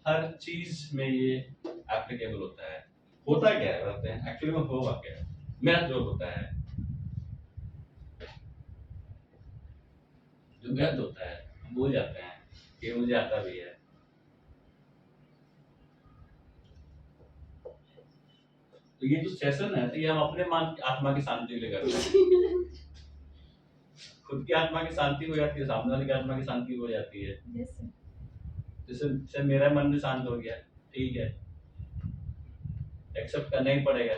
हर चीज में ये एप्लीकेबल होता है। होता क्या है बताते हैं, एक्चुअली में होगा क्या है? मेरा जो होता है, जो गलत होता है हम भूल जाते हैं कि मुझे आता भी है। तो ये जो सेशन है, तो ये हम अपने आत्मा की शांति के लिए करते हैं। खुद की आत्मा की शांति हो जाती है, सामने वाले की आत्मा की शांति हो जाती है। जैसे मेरा मन भी शांत हो गया, ठीक है, एक्सेप्ट करना ही पड़ेगा,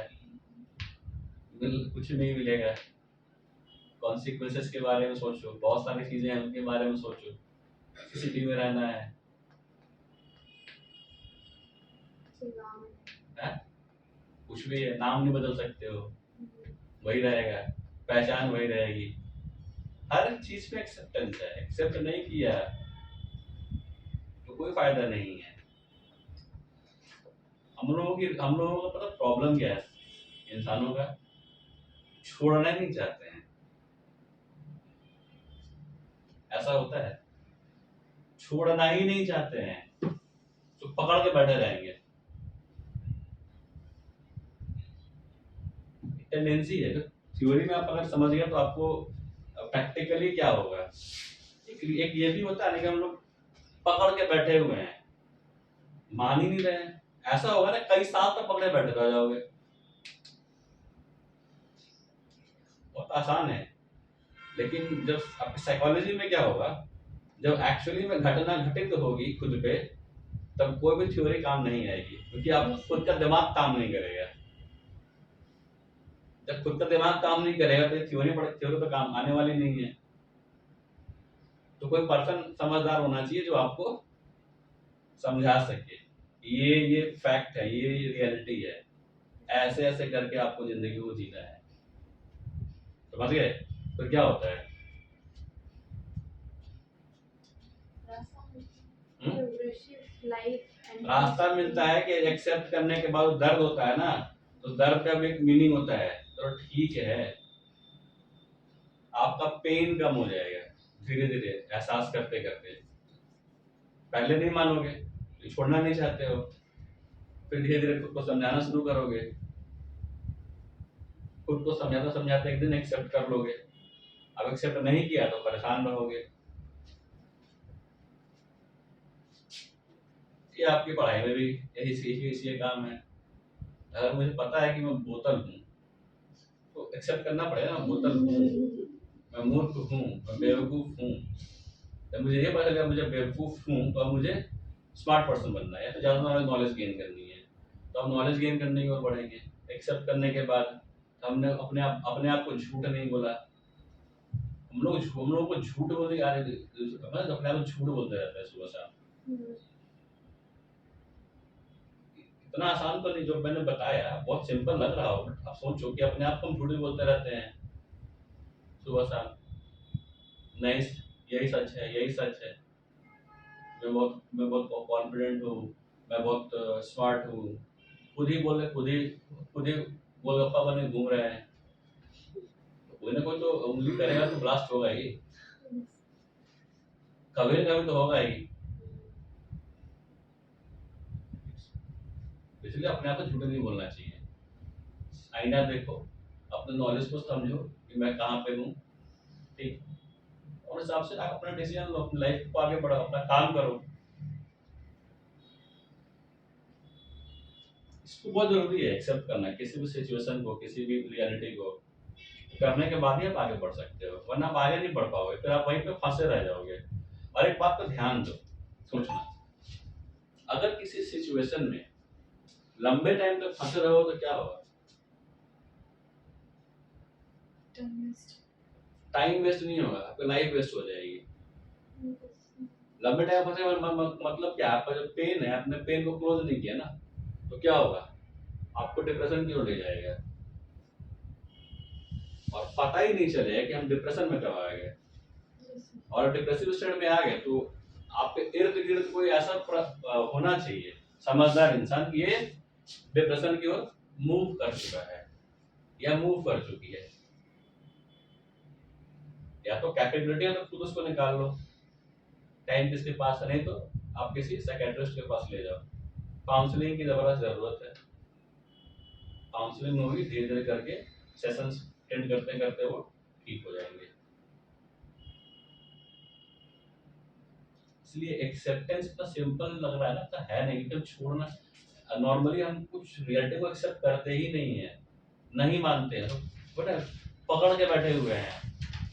कुछ नहीं मिलेगा। कॉन्सिक्वेंसेस के बारे में सोचो, बहुत सारी चीजें हैं उनके बारे में सोचो। सिटी में रहना है, कुछ भी है, नाम नहीं बदल सकते हो, वही रहेगा, पहचान वही रहेगी। हर चीज में एक्सेप्टेंस है, एक्सेप्ट नहीं किया तो कोई फायदा नहीं है। हम लोगों का पता प्रॉब्लम क्या है, इंसानों का छोड़ना नहीं चाहते हैं। ऐसा होता है, छोड़ना ही नहीं चाहते हैं, तो पकड़ के बैठे रहेंगे। टेंडेंसी है, थ्योरी में आप अगर समझ गए तो आपको प्रैक्टिकली क्या होगा। एक ये भी होता है ना कि हम लोग पकड़ के बैठे हुए हैं, मान ही नहीं रहे हैं। ऐसा होगा ना, कई साल तक पकड़े बैठे रह जाओगे। बहुत आसान है, लेकिन जब आपकी साइकोलॉजी में क्या होगा, जब एक्चुअली में घटना घटित होगी खुद पे, तब कोई भी थ्योरी काम नहीं आएगी, क्योंकि आपका खुद का दिमाग काम नहीं करेगा। जब खुद का दिमाग काम नहीं करेगा तो थ्योरी तो काम आने वाली नहीं है। तो कोई पर्सन समझदार होना चाहिए जो आपको समझा सके ये फैक्ट है, ये रियलिटी है, ऐसे ऐसे करके आपको जिंदगी को जीना है। समझ गए? तो क्या होता है? रास्ता मिलता है कि एक्सेप्ट करने के बाद दर्द होता है ना, तो दर्द का भी एक मीनिंग होता है। तो ठीक है, आपका पेन कम हो जाएगा धीरे धीरे एहसास करते करते। पहले नहीं मानोगे, छोड़ना नहीं चाहते हो, फिर धीरे धीरे खुद को समझाना शुरू करोगे, खुद को समझाते समझाते एक दिन एक्सेप्ट कर लोगे। अब एक्सेप्ट नहीं किया तो परेशान रहोगे। ये आपकी पढ़ाई में भी यही काम है। अगर मुझे पता है कि मैं बोतल हूँ तो एक्सेप्ट करना पड़ेगा ना, बोतल हूँ, मैं मूर्ख हूँ, मैं बेवकूफ हूँ। जब मुझे ये पता चलेगा मुझे बेवकूफ हूँ तो अब मुझे स्मार्ट पर्सन बनना है या तो ज़्यादा नॉलेज गेन करनी है, तो हम नॉलेज गेन करने की ओर बढ़ेंगे। एक्सेप्ट करने के बाद हमने अपने आप को झूठ नहीं बोला। हम लोगों को झूठ बोलने आ रहे, अपने आप झूठ बोलते रहते हैं सुबह शाम। इतना आसान तो नहीं जो मैंने बताया, बहुत सिंपल लग रहा हो, आप सोचो कि अपने आप को हम झूठ बोलते रहते हैं सुबह शाम। नहीं, यही सच है, यही सच है, मैं बहुत कॉन्फिडेंट हूँ, मैं बहुत स्मार्ट हूँ। खुद ही गोलगप्पा बने घूम रहे हैं, कोई ना कोई तो उंगली करेगा तो ब्लास्ट होगा ही, कभी ना कभी तो होगा ही। इसलिए अपने आप को झूठ नहीं बोलना चाहिए। आईना देखो, अपने नॉलेज को समझो कि मैं कहाँ पे हूँ, ठीक, और हिसाब से आप अपना डिसीजन लो, अपनी लाइफ को आगे बढ़ाओ, अपना काम करो। इसको बहुत जरूरी है एक्सेप्ट करना, किसी भी सिचुएशन को, किसी भी रियलिटी को करने के बाद ही आप आगे बढ़ सकते हो, वरना आप आगे नहीं बढ़ पाओगे, फिर आप वहीं पे फंसे रह जाओगे। और एक बात पर ध्यान दो, सोचना, अगर किसी सिचुएशन में लंबे टाइम तक फंसे रहो तो क्या होगा? टाइम वेस्ट नहीं होगा, आपकी लाइफ वेस्ट हो जाएगी। लंबे टाइम फंसे मतलब क्या? आपका जो पेन है, आपने पेन को क्लोज नहीं किया ना, तो क्या होगा? आपको डिप्रेशन की ओर ले जाएगा और पता ही नहीं चलेगा कि हम डिप्रेशन में कब आ गए। और डिप्रेसिव स्टेट में आ गए तो आपके इर्द गिर्द कोई ऐसा होना चाहिए समझदार इंसान कि ये डिप्रेशन की ओर मूव कर चुका है या मूव कर चुकी है, या तो कैपेबिलिटी है तो खुद उसको निकाल लो, टाइम किसके पास है, नहीं तो आप किसी साइकियाट्रिस्ट के पास ले जाओ। काउंसलिंग की जबरदस्त जरूरत है, काउंसलिंग होगी, धीरे धीरे करके सेशंस अटेंड करते करते वो ठीक हो जाएंगे। इसलिए एक्सेप्टेंस इतना सिंपल लग रहा है ना, तो है नहीं, तो छोड़ना। नॉर्मली हम कुछ रियलिटी को एक्सेप्ट करते ही नहीं है, नहीं मानते हैं, बट पकड़ के बैठे हुए हैं,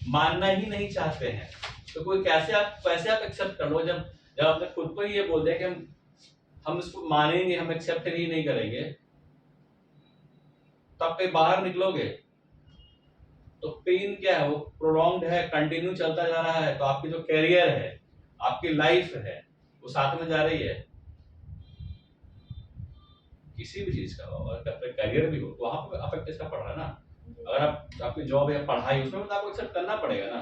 मानना ही नहीं चाहते हैं। तो कोई कैसे आप एक्सेप्ट कर लो जब आपने खुद को ये बोल दिया कि हम इसको मानेंगे, हम एक्सेप्ट ही नहीं करेंगे, तब पे बाहर निकलोगे तो पेन क्या है, वो प्रोलॉन्ग्ड है, कंटिन्यू चलता जा रहा है। तो आपकी जो कैरियर है, आपकी लाइफ है, वो साथ में जा रही है। किसी भी चीज का, अगर करियर भी हो तो वहां पर अफेक्ट इसका पड़ रहा है ना। अगर आपकी जॉब या पढ़ाई, उसमें तो आपको एक्सेप्ट करना पड़ेगा ना।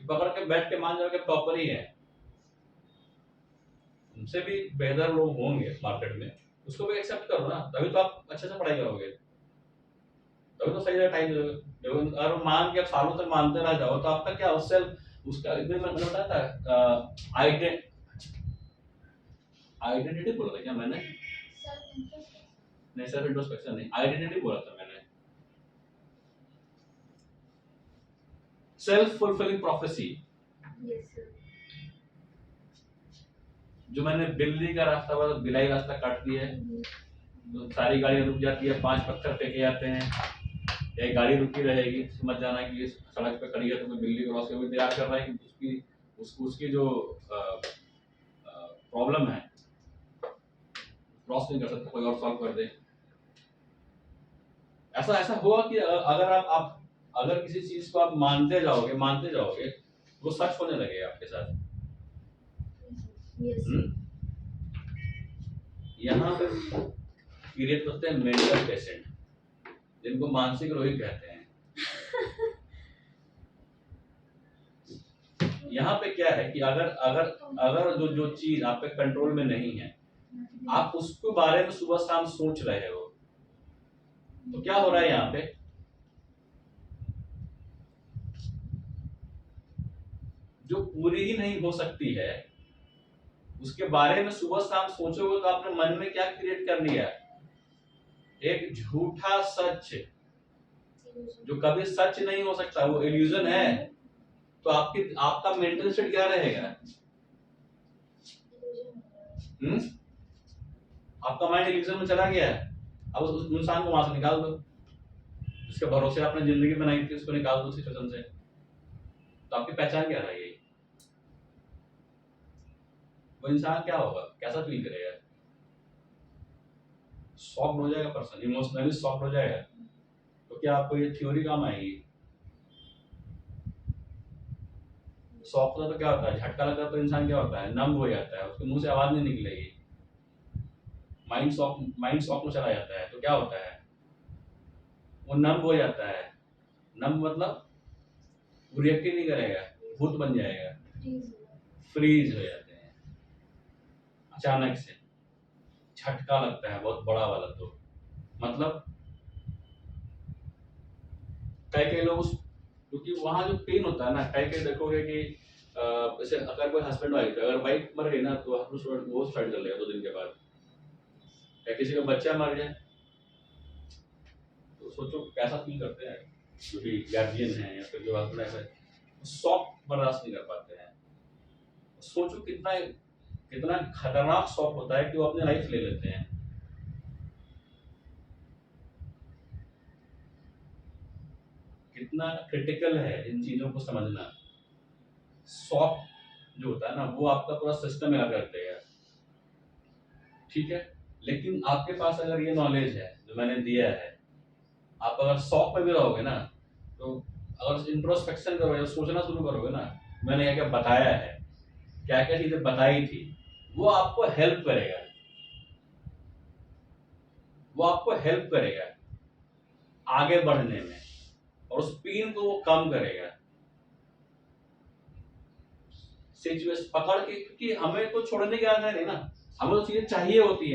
पकड़ के बैठ के मान जाओ कि टॉपर ही है, उनसे भी बेहतर लोग होंगे मार्केट में, उसको भी एक्सेप्ट करो ना, तभी तो आप अच्छे से पढ़ाई करोगे, तभी तो सही टाइम दोगे। अगर मान के आप सालों तक मानते रह जाओ तो आपका क्या, उससे उसका मैंने बताया था आइडेंटिटी बोला था क्या मैंने? नहीं, सेल्फ इंट्रोस्पेक्शन नहीं, आइडेंटिटी बोला था मैंने। सेल्फ फुलफिलिंग प्रोफेसी, जो मैंने बिल्ली का रास्ता बोला, बिलाई रास्ता काट दिया है, तो सारी गाड़ियां रुक जाती है, 5 पत्थर फेंके जाते हैं, एक गाड़ी रुकी रहेगी, समझ जाना कि इस सड़क पे खड़ी है तो कोई बिल्ली क्रॉस करके तैयार कर रहा है कि उसकी जो प्रॉब्लम है, क्रॉस नहीं कर सकते, कोई और सॉल्व कर दे। ऐसा ऐसा हुआ कि अगर आप अगर किसी चीज को आप मानते जाओगे वो सच होने लगेगा आपके साथ। यस यहाँ पे क्रिएट होते हैं मेंटल पेशेंट, जिनको मानसिक रोगी कहते हैं। यहाँ पे क्या है कि अगर अगर अगर जो चीज आप पे कंट्रोल में नहीं है, आप उसके बारे में सुबह शाम सोच रहे हो, तो क्या हो रहा है यहाँ पे, जो पूरी ही नहीं हो सकती है उसके बारे में सुबह शाम सोचोगे तो आपने मन में क्या क्रिएट कर लिया, एक झूठा सच जो कभी सच नहीं हो सकता, वो इल्यूजन है। तो आपका मेंटल स्टेट क्या रहेगा? आपका माइंड इल्यूजन में चला गया है। अब उस इंसान को वहां से निकाल दो, जिसके भरोसे आपने जिंदगी बनाई थी, उसको निकाल दो सिचुएशन से, तो आपकी पहचान क्या रहेगी? वो इंसान क्या होगा, कैसा फील करेगा? शॉक्ड हो जाएगा पर्सन, इमोशनली शॉक्ड हो जाएगा। तो क्या आपको ये थ्योरी काम आएगी? शॉक होता तो क्या होता है, झटका लगता तो इंसान क्या होता है, नम हो जाता है, उसके मुंह से आवाज नहीं निकलेगी, माइंड शॉक में चला जाता है। तो क्या होता है, वो नम हो जाता है। नम मतलब वो रिएक्ट ही नहीं करेगा, भूत बन जाएगा, फ्रीज हो जाते हैं। अचानक से झटका लगता है बहुत बड़ा वाला, तो मतलब कई लोग उस, क्योंकि वहां जो पेन होता है ना, कई देखोगे कि जैसे अगर कोई हस्बैंड वाइफ है, अगर वाइफ मर गई ना तो हस्बैंड वो सुसाइड कर लेगा 2 दिन के बाद, या किसी का बच्चा मर जाए तो सोचो कैसा फील करते हैं जो भी गार्जियन है या फिर जो हस्बैंड है, शॉक बर्दाश्त नहीं कर पाते हैं। सोचो कितना कितना खतरनाक शॉक होता है कि वो अपनी लाइफ ले लेते हैं। कितना क्रिटिकल है इन चीजों को समझना। शॉक जो होता है ना, वो आपका पूरा सिस्टम हिला कर देगा, ठीक है। लेकिन आपके पास अगर ये नॉलेज है जो मैंने दिया है, आप अगर शॉक में भी रहोगे ना, तो अगर इंट्रोस्पेक्शन करोगे, सोचना शुरू करोगे ना, मैंने क्या क्या बताया है, क्या क्या चीजें बताई थी, वो आपको हेल्प करेगा, वो आपको हेल्प करेगा आगे बढ़ने में, और उस पेन को वो कम करेगा। सिचुएशन पकड़ के, क्योंकि हमें तो छोड़ने की आदत नहीं ना, हमें तो चीजें चाहिए होती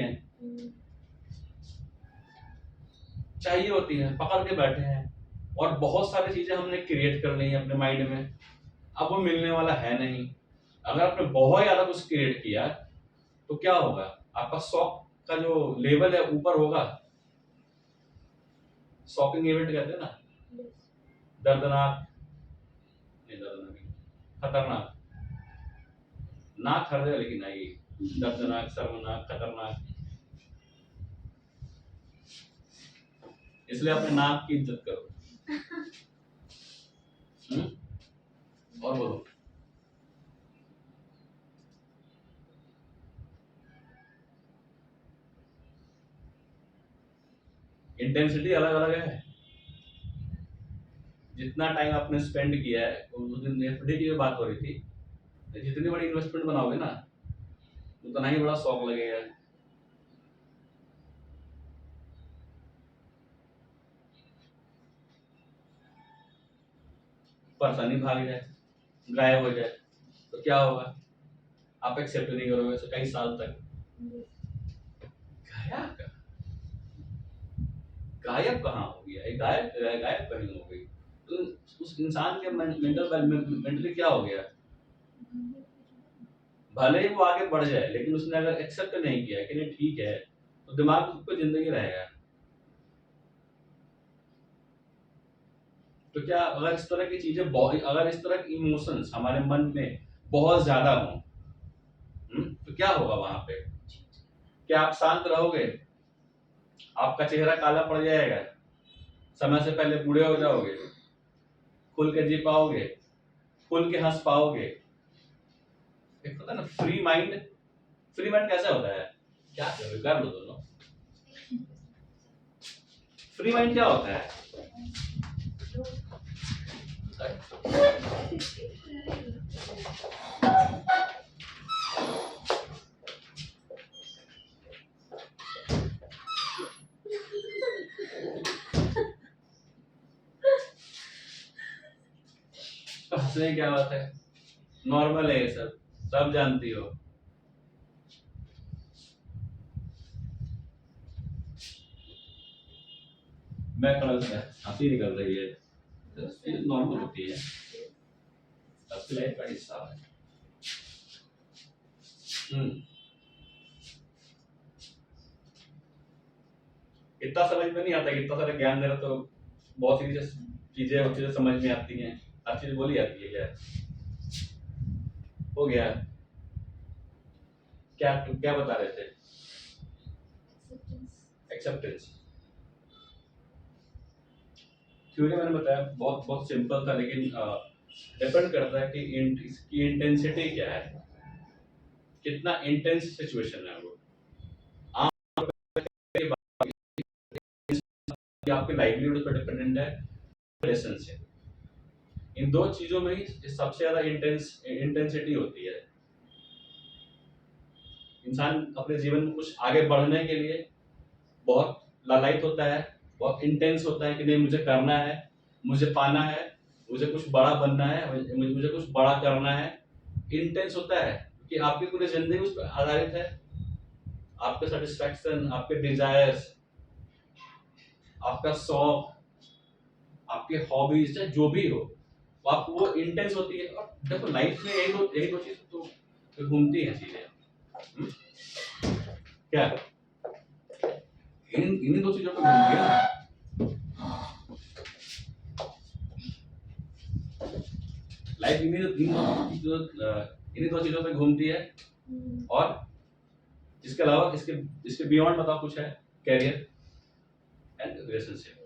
हैं, पकड़ के बैठे हैं, और बहुत सारी चीजें हमने क्रिएट कर ली है अपने माइंड में, अब वो मिलने वाला है नहीं। अगर आपने बहुत ज्यादा कुछ क्रिएट किया तो क्या होगा, आपका शॉक का जो लेवल है ऊपर होगा। शॉकिंग इवेंट कहते हैं ना, दर्दनाक नहीं, दर्दनाक नहीं, खतरनाक, नाक हर जगह लेकिन आएगी, दर्दनाक, शर्मनाक, खतरनाक। इसलिए अपने नाक की इज्जत करो। और बोलो। इंटेंसिटी अलग अलग है, जितना टाइम आपने स्पेंड किया है, उस दिन एफडी की बात हो रही थी, जितनी बड़ी इन्वेस्टमेंट बनाओगे ना, उतना ही बड़ा शौक लगेगा। परेशानी भाग जाए, गायब हो जाए, तो क्या होगा, आप एक्सेप्ट नहीं करोगे तो कई साल तक गायब कहाँ हो गया, गायब कहीं हो गई। तो उस इंसान के मेंटली क्या हो गया, भले ही वो आगे बढ़ जाए, लेकिन उसने अगर एक्सेप्ट नहीं किया कि नहीं ठीक है, तो दिमाग में कोई जिंदगी रहेगा। तो क्या अगर इस तरह की चीजें, अगर इस तरह की इमोशंस हमारे मन में बहुत ज्यादा हो, तो क्या होगा वहां पे, क्या आप शांत रहोगे, आपका चेहरा काला पड़ जाएगा, समय से पहले बूढ़े हो जाओगे, खुल के जी पाओगे, खुल के हंस पाओगे। एक होता है ना फ्री माइंड, फ्री माइंड कैसा होता है? क्या कर लो दोनों। फ्री माइंड क्या होता है? तो हंसने की क्या बात है? नॉर्मल है ये सब जानती हो। मैं हंसी निकल रही है, ये नॉर्मल होती है, सबकी लाइफ का हिस्सा है। इतना समझ में नहीं आता कि इतना सारा ज्ञान दे रहा, तो बहुत सी चीजें होती है समझ में आती हैं, हर चीज बोली जाती है। क्या हो गया? क्या क्या बता रहे थे? एक्सेप्टेंस थ्योरी मैंने बताया, बहुत बहुत सिंपल था, लेकिन डिपेंड करता है कि इसकी इंटेंसिटी क्या है, कितना इंटेंस सिचुएशन है वो। आपके लाइवलीहुड पर डिपेंडेंट है, रिलेशनशिप, इन दो चीजों में ही सबसे ज्यादा इंटेंसिटी होती है। इंसान अपने जीवन में कुछ आगे बढ़ने के लिए बहुत लालायित होता है, बहुत इंटेंस होता है कि नहीं मुझे करना है, मुझे पाना है, मुझे कुछ बड़ा बनना है, मुझे कुछ बड़ा करना है। इंटेंस होता है कि आपकी पूरी जिंदगी उस पर आधारित है। आपके सेटिस्फैक्शन, आपके डिजायर्स, आपका शौक, आपके हॉबीज, चाहे जो भी हो, वो इंटेंस होती है। और देखो लाइफ में यही दो चीज तो घूमती है चीजें। क्या इन्हीं दो चीजों पे घूमती है ना। लाइफ इन्हीं दो चीजों पे घूमती है। और इसके अलावा इसके बियॉन्ड बताओ कुछ है? Career and relationship.